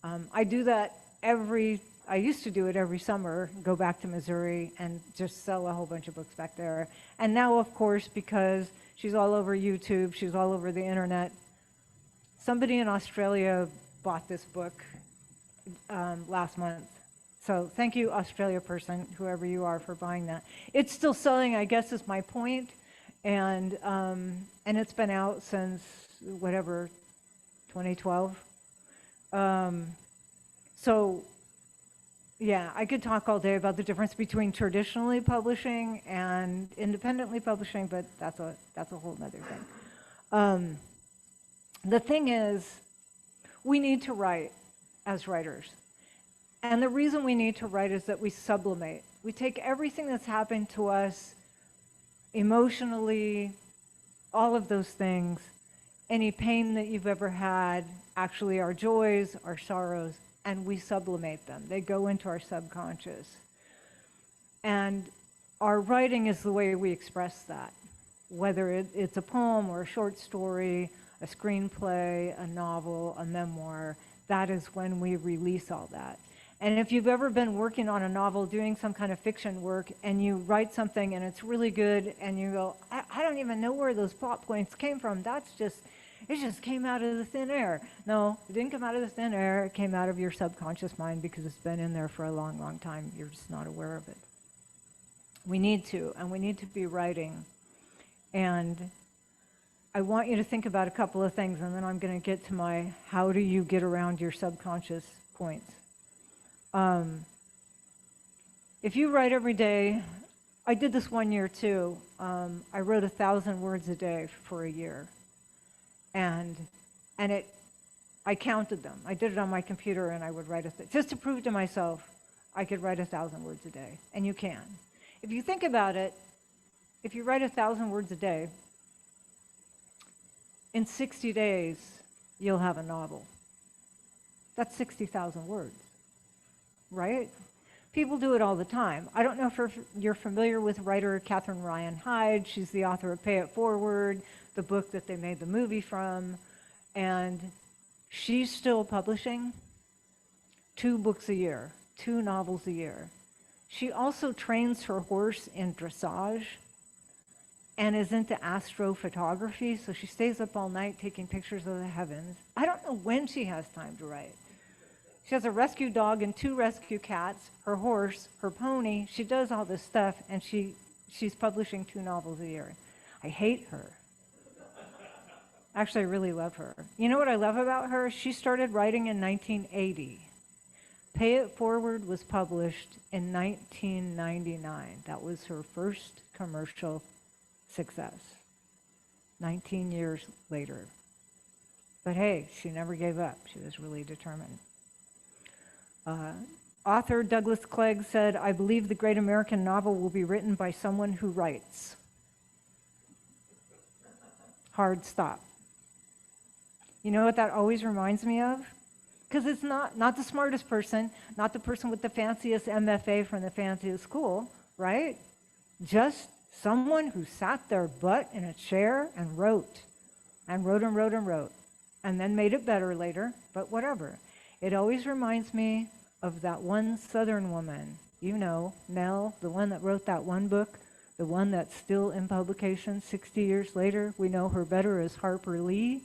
S8: I do that I used to do it every summer, go back to Missouri and just sell a whole bunch of books back there. And now, of course, because she's all over YouTube, she's all over the internet, somebody in Australia bought this book last month. So thank you, Australia person, whoever you are, for buying that. It's still selling, I guess, is my point. And it's been out since, whatever, 2012. So, yeah, I could talk all day about the difference between traditionally publishing and independently publishing, but that's a whole other thing. The thing is, we need to write as writers. And the reason we need to write is that we sublimate. We take everything that's happened to us emotionally, all of those things, any pain that you've ever had, actually our joys, our sorrows, and we sublimate them. They go into our subconscious. And our writing is the way we express that, whether it's a poem or a short story, a screenplay, a novel, a memoir. That is when we release all that. And if you've ever been working on a novel, doing some kind of fiction work, and you write something and it's really good, and you go, I don't even know where those plot points came from. It just came out of the thin air. No, it didn't come out of the thin air. It came out of your subconscious mind because it's been in there for a long, long time. You're just not aware of it. We need to be writing. And I want you to think about a couple of things, and then I'm going to get to my how do you get around your subconscious points. If you write every day, I did this one year too. I wrote 1,000 words a day for a year. And I counted them. I did it on my computer, and I would write just to prove to myself I could write 1,000 words a day. And you can. If you think about it, if you write 1,000 words a day, in 60 days, you'll have a novel. That's 60,000 words, right? People do it all the time. I don't know if you're familiar with writer Catherine Ryan Hyde. She's the author of Pay It Forward, the book that they made the movie from, and she's still publishing 2 books a year, 2 novels a year. She also trains her horse in dressage and is into astrophotography, so she stays up all night taking pictures of the heavens. I don't know when she has time to write. She has a rescue dog and 2 rescue cats, her horse, her pony. She does all this stuff, and she's publishing 2 novels a year. I hate her. Actually, I really love her. You know what I love about her? She started writing in 1980. Pay It Forward was published in 1999. That was her first commercial success, 19 years later. But hey, she never gave up. She was really determined. Author Douglas Clegg said, "I believe the great American novel will be written by someone who writes." Hard stop. You know what that always reminds me of? Because it's not the smartest person, not the person with the fanciest MFA from the fanciest school, right? Just someone who sat their butt in a chair and wrote, and wrote and wrote and wrote, and then made it better later, but whatever. It always reminds me of that one Southern woman, you know, Nell, the one that wrote that one book, the one that's still in publication 60 years later. We know her better as Harper Lee.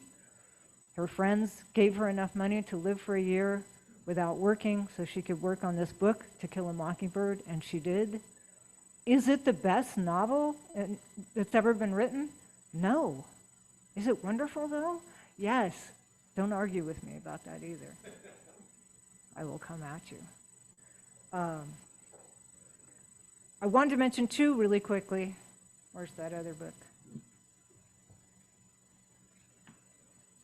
S8: Her friends gave her enough money to live for a year without working so she could work on this book, To Kill a Mockingbird, and she did. Is it the best novel that's ever been written? No. Is it wonderful, though? Yes. Don't argue with me about that either. I will come at you. I wanted to mention 2 really quickly. Where's that other book?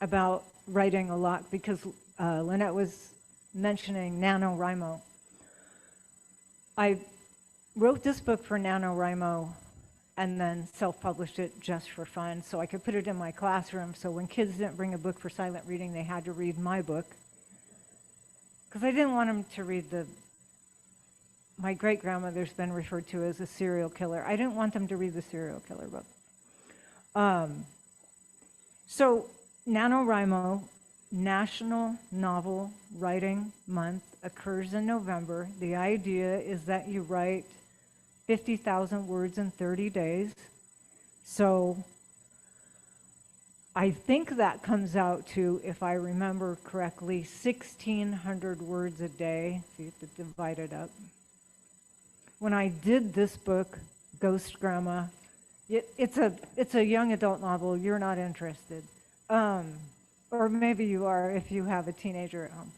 S8: About writing a lot, because Lynette was mentioning NaNoWriMo. I wrote this book for NaNoWriMo and then self-published it just for fun so I could put it in my classroom, so when kids didn't bring a book for silent reading, they had to read my book. Because I didn't want them to read my great-grandmother's been referred to as a serial killer. I didn't want them to read the serial killer book. So NaNoWriMo, National Novel Writing Month, occurs in November. The idea is that you write 50,000 words in 30 days. So I think that comes out to, if I remember correctly, 1,600 words a day. So you have to divide it up. When I did this book, Ghost Grandma, it's a young adult novel. You're not interested. Or maybe you are if you have a teenager at home.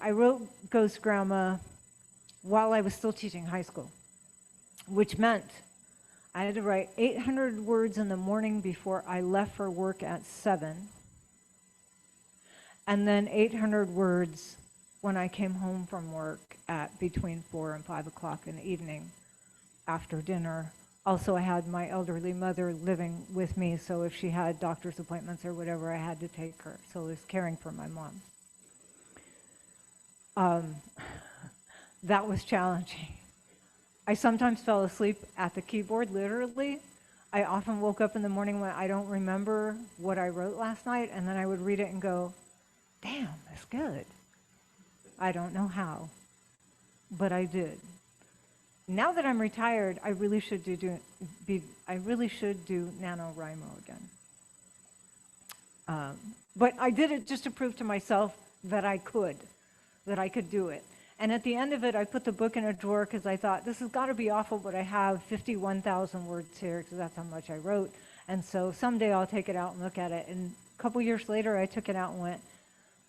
S8: I wrote Ghost Grandma while I was still teaching high school, which meant I had to write 800 words in the morning before I left for work at 7, and then 800 words when I came home from work at between 4 and 5 o'clock in the evening after dinner. Also, I had my elderly mother living with me, so if she had doctor's appointments or whatever, I had to take her. So I was caring for my mom. That was challenging. I sometimes fell asleep at the keyboard, literally. I often woke up in the morning when I don't remember what I wrote last night, and then I would read it and go, damn, that's good. I don't know how, but I did. Now that I'm retired, I really should do NaNoWriMo again. But I did it just to prove to myself that I could do it. And at the end of it, I put the book in a drawer because I thought, this has got to be awful, but I have 51,000 words here because that's how much I wrote. And so someday I'll take it out and look at it. And a couple years later, I took it out and went,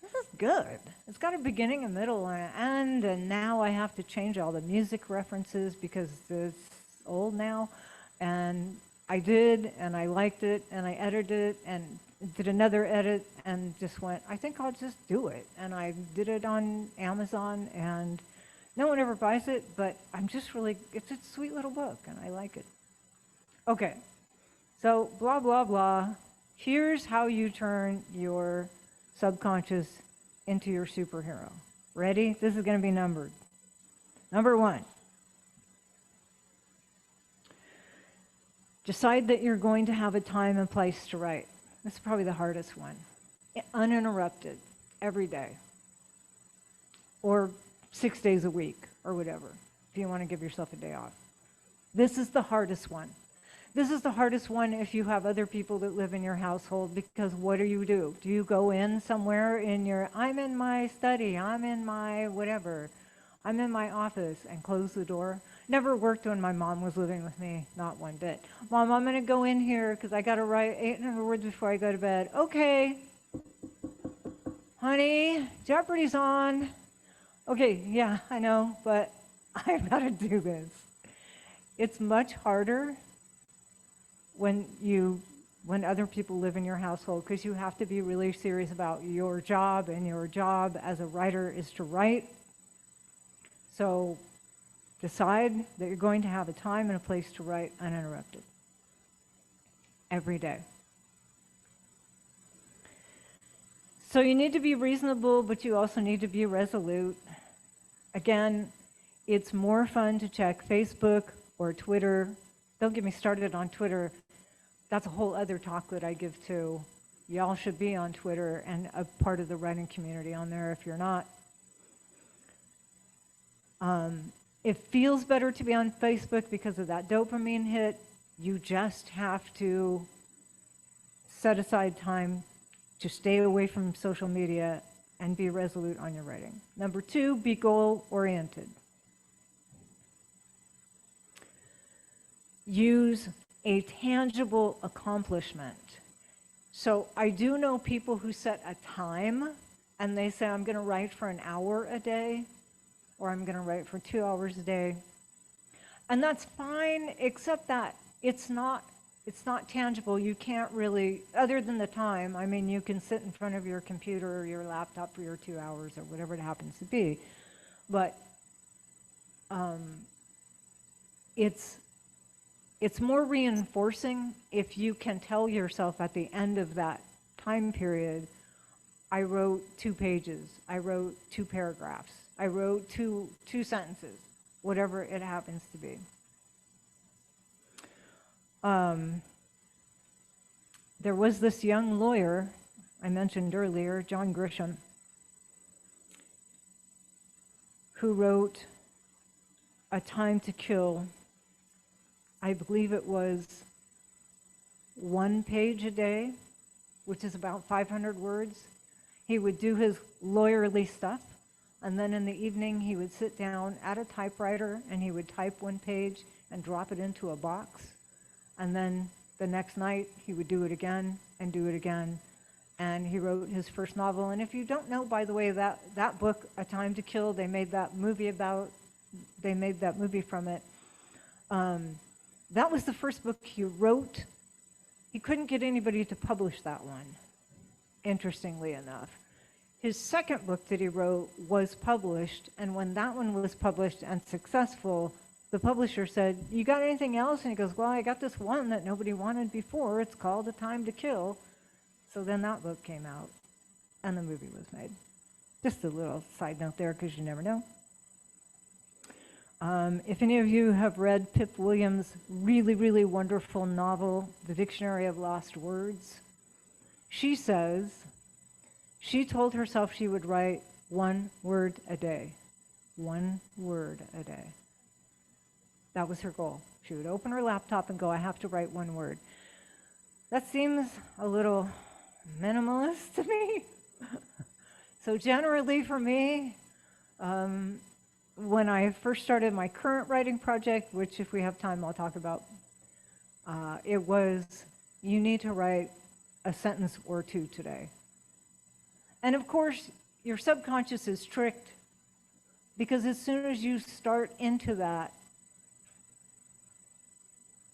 S8: this is good. It's got a beginning, a middle, and an end, and now I have to change all the music references because it's old now. And I did, and I liked it, and I edited it, and did another edit, and just went, I think I'll just do it. And I did it on Amazon, and no one ever buys it, but I'm just really, it's a sweet little book, and I like it. Okay, so blah, blah, blah. Here's how you turn your subconscious into your superhero. Ready? This is going to be numbered. Number 1. Decide that you're going to have a time and place to write. This is probably the hardest one. Uninterrupted, every day. Or 6 days a week, or whatever, if you want to give yourself a day off. This is the hardest one. This is the hardest one if you have other people that live in your household, because what do? Do you go in somewhere in your, I'm in my study, I'm in my whatever, I'm in my office, and close the door? Never worked when my mom was living with me, not one bit. Mom, I'm going to go in here because I got to write 800 words before I go to bed. Okay. Honey, Jeopardy's on. Okay, yeah, I know, but I've got to do this. It's much harder when other people live in your household, because you have to be really serious about your job, and your job as a writer is to write. So decide that you're going to have a time and a place to write uninterrupted every day. So you need to be reasonable, but you also need to be resolute. Again, it's more fun to check Facebook or Twitter. Don't get me started on Twitter. That's a whole other talk that I give too. Y'all should be on Twitter and a part of the writing community on there if you're not. It feels better to be on Facebook because of that dopamine hit. You just have to set aside time to stay away from social media and be resolute on your writing. Number 2, be goal-oriented. Use a tangible accomplishment. So I do know people who set a time and they say, I'm going to write for an hour a day, or I'm going to write for 2 hours a day. And that's fine, except that it's not tangible. You can't really, other than the time, I mean, you can sit in front of your computer or your laptop for your 2 hours or whatever it happens to be. But it's more reinforcing if you can tell yourself at the end of that time period, I wrote 2 pages, I wrote 2 paragraphs, I wrote two sentences, whatever it happens to be. there was this young lawyer I mentioned earlier, John Grisham, who wrote A Time to Kill. I believe it was 1 page a day, which is about 500 words. He would do his lawyerly stuff, and then in the evening he would sit down at a typewriter and he would type 1 page and drop it into a box. And then the next night he would do it again and do it again. And he wrote his first novel. And if you don't know, by the way, that book, A Time to Kill, they made that movie from it. That was the first book he wrote. He couldn't get anybody to publish that one, interestingly enough. His second book that he wrote was published, and when that one was published and successful, the publisher said, "You got anything else?" And he goes, "Well, I got this one that nobody wanted before. It's called A Time to Kill." So then that book came out, and the movie was made. Just a little side note there, because you never know. If any of you have read Pip Williams' really, really wonderful novel, The Dictionary of Lost Words, she says she told herself she would write 1 word a day. 1 word a day. That was her goal. She would open her laptop and go, I have to write 1 word. That seems a little minimalist to me. So generally for me, when I first started my current writing project, which if we have time I'll talk about, it was, you need to write a sentence or 2 today. And of course, your subconscious is tricked, because as soon as you start into that,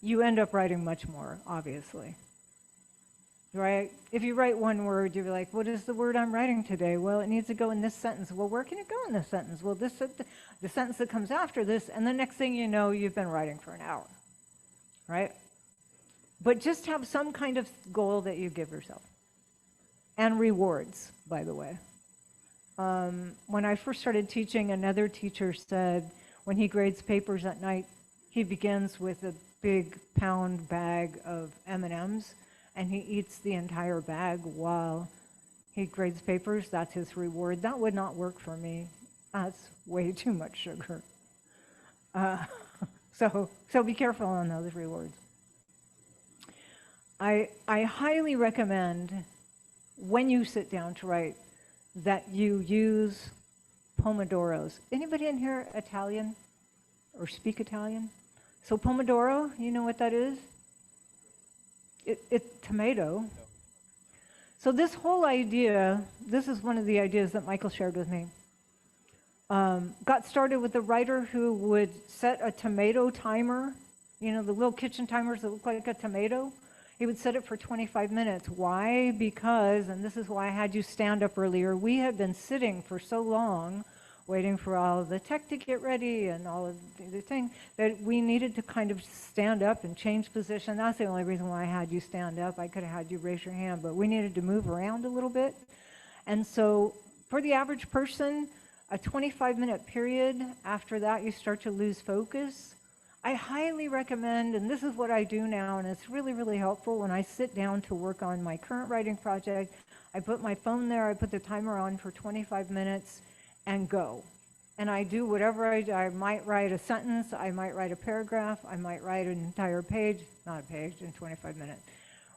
S8: you end up writing much more, obviously. Right? If you write 1 word, you're like, what is the word I'm writing today? Well, it needs to go in this sentence. Well, where can it go in this sentence? Well, the sentence that comes after this, and the next thing you know, you've been writing for an hour. Right? But just have some kind of goal that you give yourself. And rewards, by the way. When I first started teaching, another teacher said when he grades papers at night, he begins with a big pound bag of M&Ms, and he eats the entire bag while he grades papers. That's his reward. That would not work for me. That's way too much sugar. So be careful on those rewards. I highly recommend, when you sit down to write, that you use pomodoros. Anybody in here Italian or speak Italian? So pomodoro, you know what that is? It's tomato. So this whole idea, this is one of the ideas that Michael shared with me. Got started with a writer who would set a tomato timer, you know, the little kitchen timers that look like a tomato. He would set it for 25 minutes. Why? Because, and this is why I had you stand up earlier, we had been sitting for so long waiting for all of the tech to get ready and all of the thing, that we needed to kind of stand up and change position. That's the only reason why I had you stand up. I could have had you raise your hand, but we needed to move around a little bit. And so for the average person, a 25-minute period, after that you start to lose focus. I highly recommend, and this is what I do now, and it's really, really helpful when I sit down to work on my current writing project. I put my phone there, I put the timer on for 25 minutes, and go. And I do whatever I might write a sentence, I might write a paragraph, I might write an entire page, not a page, in 25 minutes.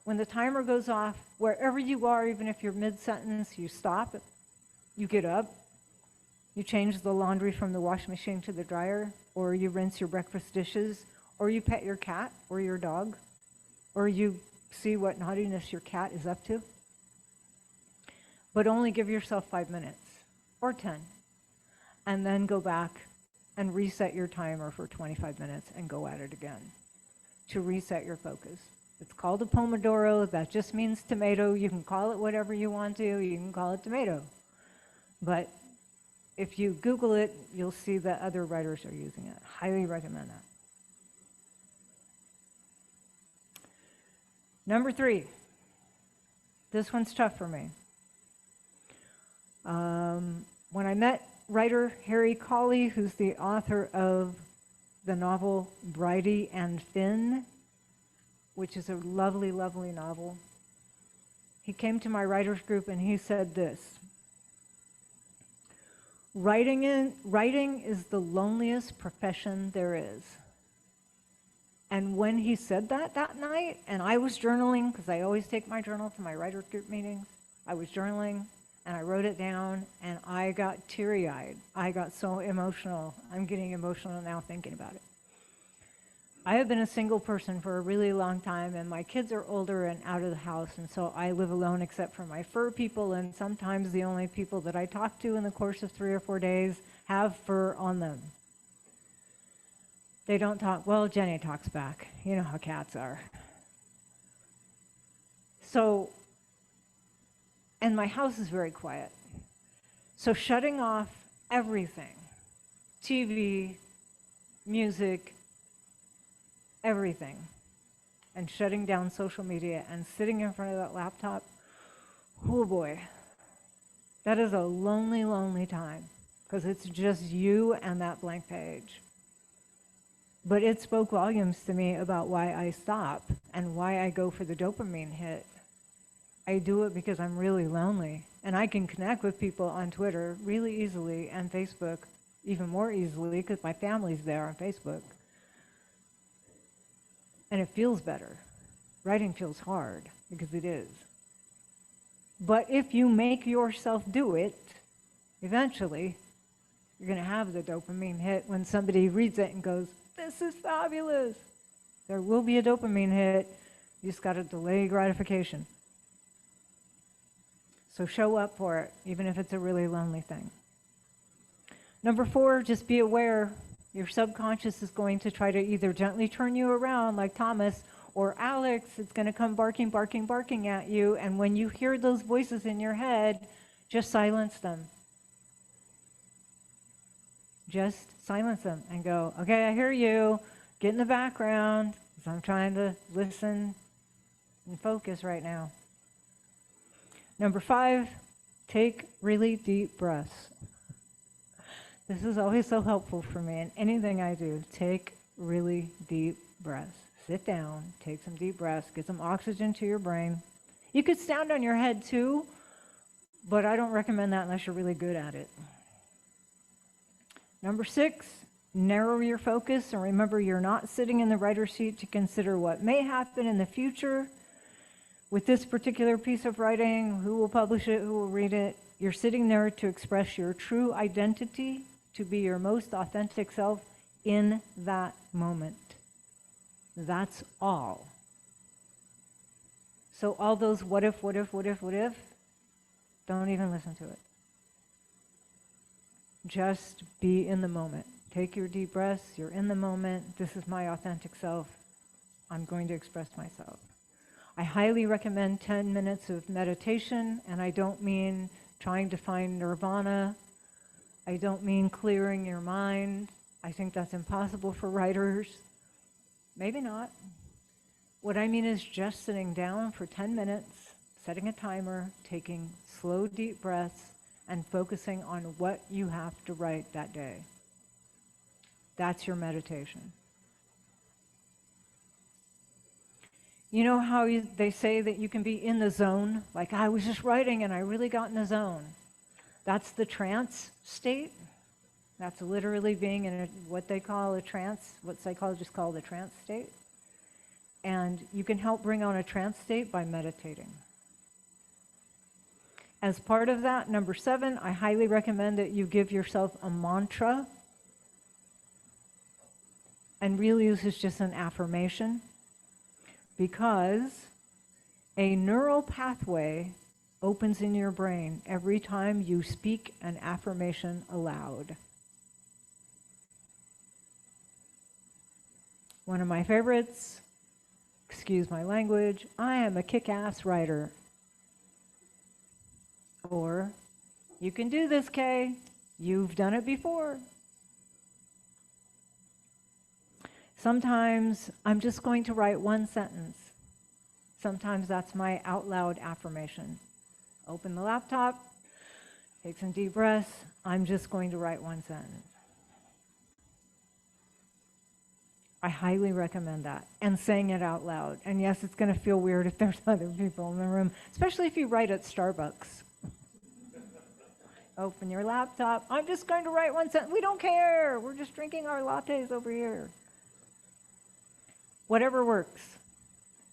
S8: When the timer goes off, wherever you are, even if you're mid-sentence, you stop, you get up, you change the laundry from the wash machine to the dryer, or you rinse your breakfast dishes, or you pet your cat or your dog, or you see what naughtiness your cat is up to. But only give yourself 5 minutes, or 10, and then go back and reset your timer for 25 minutes and go at it again to reset your focus. It's called a pomodoro. That just means tomato. You can call it whatever you want to. You can call it tomato. But if you Google it, you'll see that other writers are using it. Highly recommend that. Number 3. This one's tough for me. When I met writer Harry Colley, who's the author of the novel Bridie and Finn, which is a lovely, lovely novel. He came to my writers group and he said this: writing is the loneliest profession there is. And when he said that night, and I was journaling, because I always take my journal to my writers group meetings, I was journaling and I wrote it down and I got teary-eyed. I got so emotional. I'm getting emotional now thinking about it. I have been a single person for a really long time, and my kids are older and out of the house, and so I live alone except for my fur people, and sometimes the only people that I talk to in the course of 3 or 4 days have fur on them. They don't talk, well, Jenny talks back. You know how cats are. So, and my house is very quiet. So shutting off everything, TV, music, everything, and shutting down social media and sitting in front of that laptop, oh boy, that is a lonely, lonely time, because it's just you and that blank page. But it spoke volumes to me about why I stop and why I go for the dopamine hit. I do it because I'm really lonely, and I can connect with people on Twitter really easily, and Facebook even more easily because my family's there on Facebook. And it feels better. Writing feels hard, because it is. But if you make yourself do it, eventually, you're going to have the dopamine hit when somebody reads it and goes, "This is fabulous." There will be a dopamine hit. You just got to delay gratification. So show up for it, even if it's a really lonely thing. Number 4, just be aware. Your subconscious is going to try to either gently turn you around like Thomas, or Alex, it's going to come barking, barking, barking at you. And when you hear those voices in your head, just silence them. Just silence them and go, okay, I hear you. Get in the background, because I'm trying to listen and focus right now. Number 5, take really deep breaths. This is always so helpful for me in anything I do. Take really deep breaths. Sit down, take some deep breaths, get some oxygen to your brain. You could stand on your head too, but I don't recommend that unless you're really good at it. Number 6, narrow your focus, and remember you're not sitting in the writer's seat to consider what may happen in the future. With this particular piece of writing, who will publish it, who will read it, you're sitting there to express your true identity, to be your most authentic self in that moment. That's all. So all those what if, don't even listen to it. Just be in the moment. Take your deep breaths, you're in the moment. This is my authentic self. I'm going to express myself. I highly recommend 10 minutes of meditation, and I don't mean trying to find nirvana. I don't mean clearing your mind. I think that's impossible for writers. Maybe not. What I mean is just sitting down for 10 minutes, setting a timer, taking slow, deep breaths, and focusing on what you have to write that day. That's your meditation. You know how they say that you can be in the zone? Like, I was just writing and I really got in the zone. That's the trance state. That's literally being in what they call a trance, what psychologists call the trance state. And you can help bring on a trance state by meditating. As part of that, number 7, I highly recommend that you give yourself a mantra. And really this is just an affirmation, because a neural pathway opens in your brain every time you speak an affirmation aloud. One of my favorites, excuse my language, I am a kick-ass writer. Or, you can do this, Kay. You've done it before. Sometimes I'm just going to write one sentence. Sometimes that's my out loud affirmation. Open the laptop, take some deep breaths. I'm just going to write one sentence. I highly recommend that, and saying it out loud. And yes, it's going to feel weird if there's other people in the room, especially if you write at Starbucks. Open your laptop. I'm just going to write one sentence. We don't care. We're just drinking our lattes over here. Whatever works.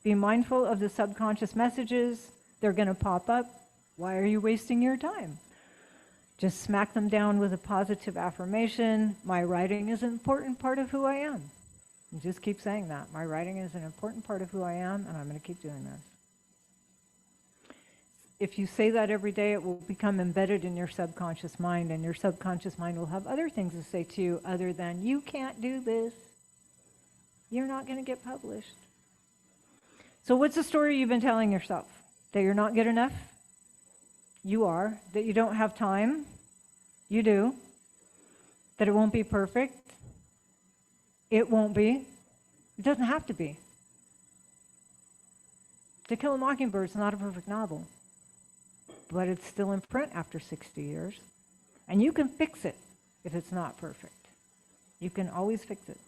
S8: Be mindful of the subconscious messages. They're going to pop up. Why are you wasting your time? Just smack them down with a positive affirmation. My writing is an important part of who I am. And just keep saying that. My writing is an important part of who I am, and I'm going to keep doing this. If you say that every day, it will become embedded in your subconscious mind, and your subconscious mind will have other things to say to you other than, you can't do this. You're not going to get published. So what's the story you've been telling yourself? That you're not good enough? You are. That you don't have time? You do. That it won't be perfect? It won't be. It doesn't have to be. To Kill a Mockingbird is not a perfect novel, but it's still in print after 60 years. And you can fix it if it's not perfect. You can always fix it.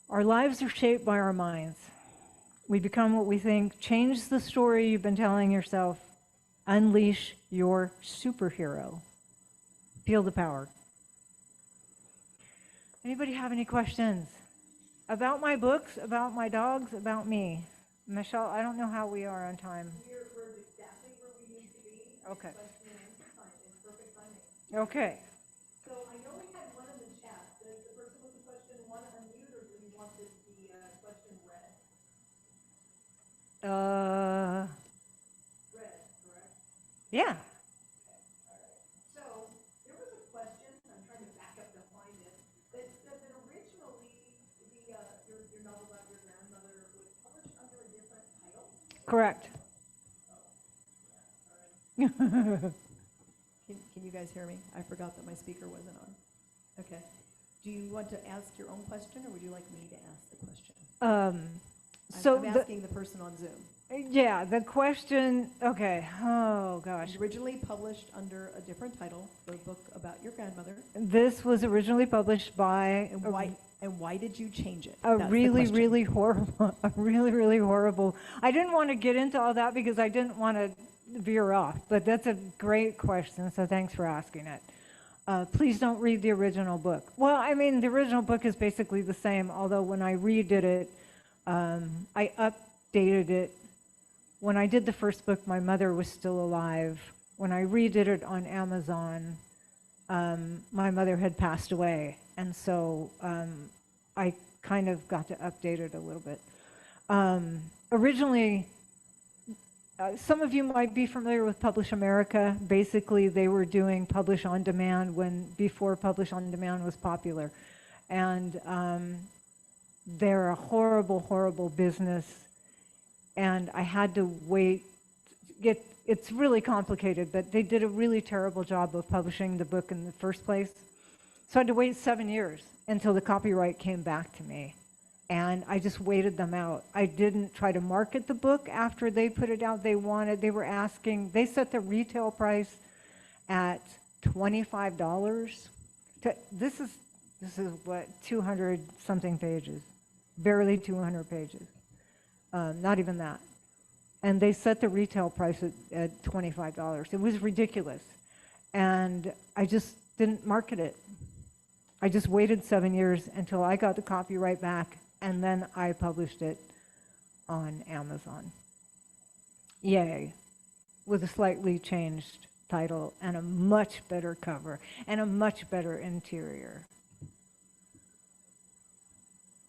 S8: Our lives are shaped by our minds. We become what we think. Change the story you've been telling yourself. Unleash your superhero. Feel the power. Anybody have any questions? About my books, about my dogs, about me? Michelle, I don't know how we are on time.
S1: We're exactly where we need to be.
S8: Okay.
S1: Question and answer time. It's perfect timing.
S8: Okay.
S1: So I know we had one in the chat. Does the person with the question want to unmute, or do you want the question read? Read, correct?
S8: Yeah.
S1: So there was a question, I'm trying to back up to find it, that said that originally your novel about your grandmother was published under a different title.
S8: Correct.
S1: Can you guys hear me? I forgot that my speaker wasn't on. Okay. Do you want to ask your own question, or would you like me to ask the question? I'm asking the person on Zoom.
S8: Yeah, the question, okay, oh
S1: It
S8: gosh.
S1: was originally published under a different title, the book about your grandmother.
S8: This was originally published by
S1: And why did you change it?
S8: a
S1: That's the
S8: really,
S1: question.
S8: really horrible, really horrible. I didn't want to get into all that because I didn't want to veer off, but that's a great question, so thanks for asking it. Please don't read the original book. Well, I mean, the original book is basically the same, although when I redid it, I updated it. When I did the first book, my mother was still alive. When I redid it on Amazon, my mother had passed away, and so I kind of got to update it a little bit. Originally, some of you might be familiar with Publish America. Basically, they were doing Publish on Demand before Publish on Demand was popular. And they're a horrible, horrible business. And I had to wait. It's really complicated, but they did a really terrible job of publishing the book in the first place. So I had to wait 7 years until the copyright came back to me. And I just waited them out. I didn't try to market the book after they put it out. They set the retail price at $25. This is what, 200 something pages, barely 200 pages, not even that. And they set the retail price at $25. It was ridiculous. And I just didn't market it. I just waited 7 years until I got the copyright back, and then I published it on Amazon. Yay. With a slightly changed title and a much better cover and a much better interior.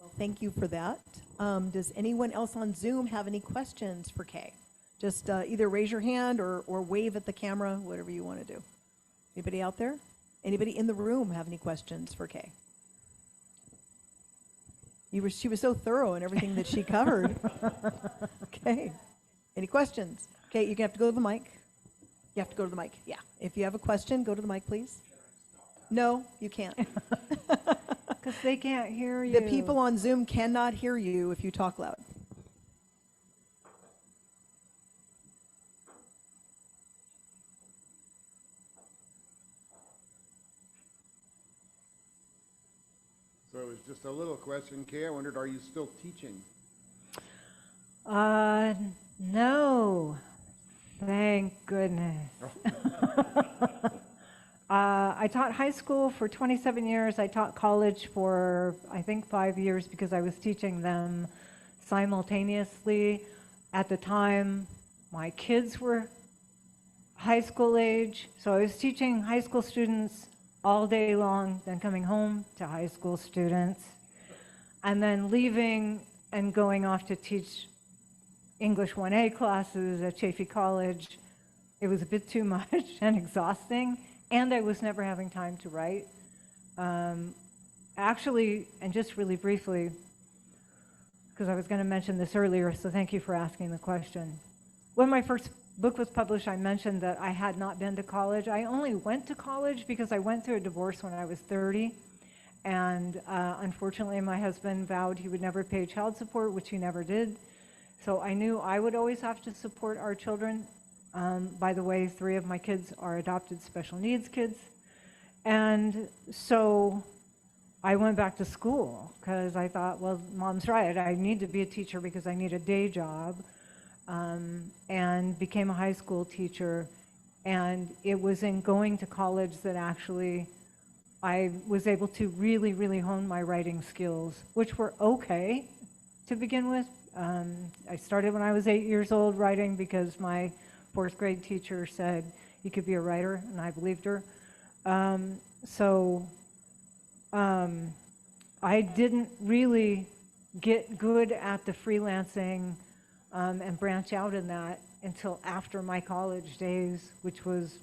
S1: Well, thank you for that. Does anyone else on Zoom have any questions for Kay? Just either raise your hand or wave at the camera, whatever you want to do. Anybody out there? Anybody in the room have any questions for Kay? She was so thorough in everything that she covered. Okay. Any questions? Okay, you're going to have to go to the mic. You have to go to the mic. Yeah. If you have a question, go to the mic, please. No, you can't.
S8: Because they can't hear you.
S1: The people on Zoom cannot hear you if you talk loud.
S6: So it was just a little question, Kay. I wondered, are you still teaching?
S8: No. Thank goodness. I taught high school for 27 years. I taught college for, I think, 5 years because I was teaching them simultaneously. At the time, my kids were high school age, so I was teaching high school students all day long, then coming home to high school students, and then leaving and going off to teach English 1A classes at Chaffey College. It was a bit too much and exhausting, and I was never having time to write. Actually, and just really briefly, because I was going to mention this earlier, so thank you for asking the question. When my first book was published, I mentioned that I had not been to college. I only went to college because I went through a divorce when I was 30. And unfortunately, my husband vowed he would never pay child support, which he never did. So I knew I would always have to support our children. By the way, 3 of my kids are adopted special needs kids. And so I went back to school because I thought, well, Mom's right. I need to be a teacher because I need a day job. And became a high school teacher. And it was in going to college that actually I was able to really, really hone my writing skills, which were okay to begin with. I started when I was 8 years old writing because my 4th grade teacher said you could be a writer, and I believed her. I didn't really get good at the freelancing and branch out in that until after my college days, which was,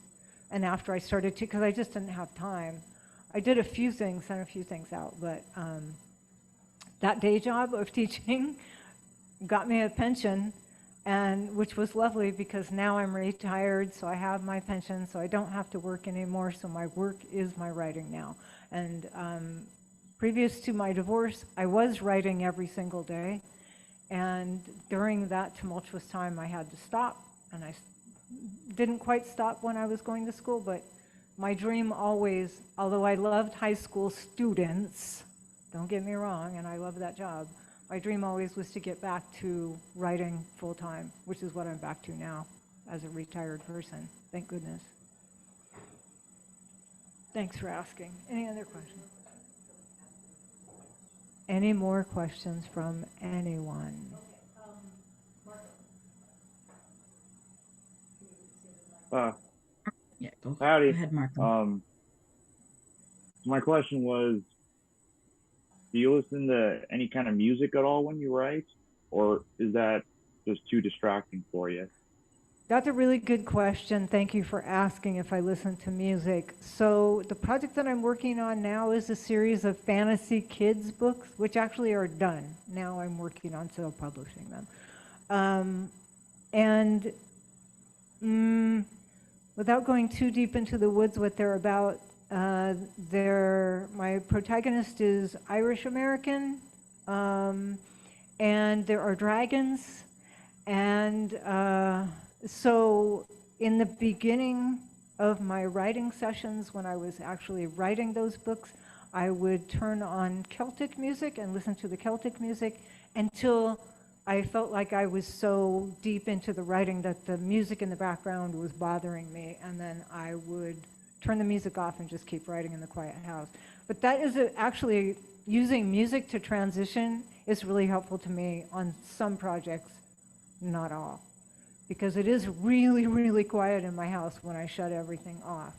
S8: and after I started to, because I just didn't have time. I did a few things, sent a few things out, but that day job of teaching got me a pension, and which was lovely because now I'm retired, so I have my pension, so I don't have to work anymore, so my work is my writing now. And previous to my divorce, I was writing every single day. And during that tumultuous time, I had to stop, and I didn't quite stop when I was going to school, but my dream always, although I loved high school students, don't get me wrong, and I love that job, my dream always was to get back to writing full time, which is what I'm back to now as a retired person. Thank goodness. Thanks for asking. Any other questions? Any more questions from anyone?
S2: Yeah, go
S9: Howdy.
S2: ahead, Mark.
S9: My question was, do you listen to any kind of music at all when you write, or is that just too distracting for you?
S8: That's a really good question. Thank you for asking if I listen to music. So the project that I'm working on now is a series of fantasy kids books, which actually are done. Now I'm working on self-publishing them. Without going too deep into the woods what they're about, my protagonist is Irish American, and there are dragons, and so in the beginning of my writing sessions, when I was actually writing those books, I would turn on Celtic music and listen to the Celtic music until I felt like I was so deep into the writing that the music in the background was bothering me, and then I would turn the music off and just keep writing in the quiet house. But that is actually, using music to transition is really helpful to me on some projects, not all. Because it is really, really quiet in my house when I shut everything off.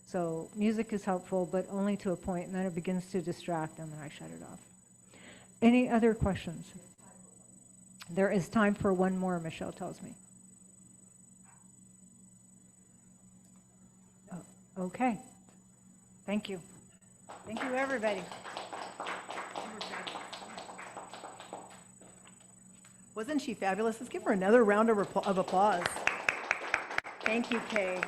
S8: So music is helpful, but only to a point, and then it begins to distract, and then I shut it off. Any other questions? There is time for one more, Michelle tells me. Oh, okay. Thank you. Thank you, everybody.
S1: Wasn't she fabulous? Let's give her another round of applause. Thank you, Kay.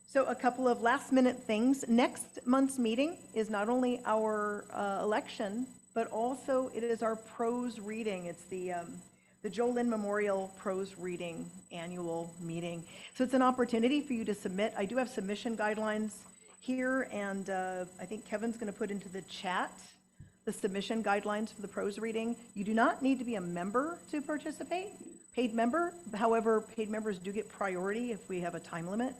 S1: So a couple of last minute things. Next month's meeting is not only our election, but also it is our prose reading. It's the Joe Lynn Memorial Prose Reading Annual Meeting. So it's an opportunity for you to submit. I do have submission guidelines here, and I think Kevin's going to put into the chat the submission guidelines for the prose reading. You do not need to be a member to participate, paid member. However, paid members do get priority if we have a time limit.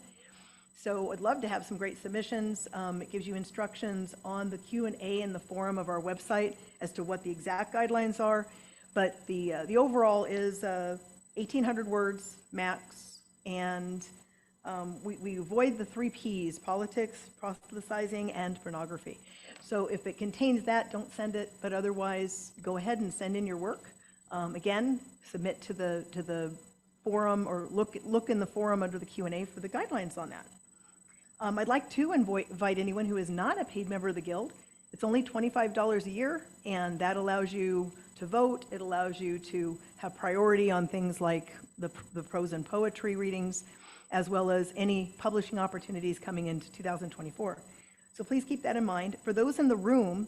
S1: So I'd love to have some great submissions. It gives you instructions on the Q&A in the forum of our website as to what the exact guidelines are. But the overall is 1,800 words max, and we avoid the 3 Ps: politics, proselytizing, and pornography. So if it contains that, don't send it, but otherwise go ahead and send in your work. Again, submit to the forum, or look in the forum under the Q&A for the guidelines on that. I'd like to invite anyone who is not a paid member of the Guild. It's only $25 a year, and that allows you to vote. It allows you to have priority on things like the prose and poetry readings, as well as any publishing opportunities coming into 2024. So please keep that in mind. For those in the room,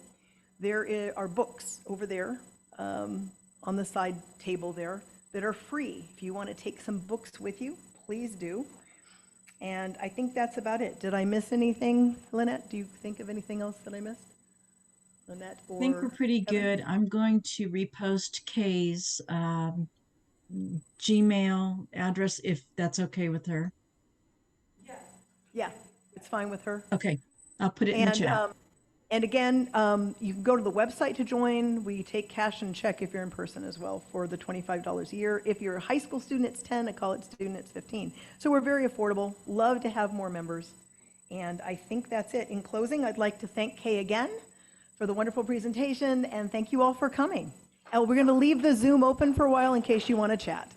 S1: there are books over there on the side table there that are free. If you want to take some books with you, please do. And I think that's about it. Did I miss anything, Lynette? Do you think of anything else that I missed? Lynette, or
S2: I think we're pretty
S1: Kevin?
S2: good. I'm going to repost Kay's Gmail address if that's okay with her.
S1: Yeah, it's fine with her.
S2: Okay, I'll put it in the chat.
S1: And again, you can go to the website to join. We take cash and check if you're in person as well for the $25 a year. If you're a high school student, it's 10, a college student, it's 15. So we're very affordable. Love to have more members. And I think that's it. In closing, I'd like to thank Kay again for the wonderful presentation, and thank you all for coming. And we're going to leave the Zoom open for a while in case you want to chat.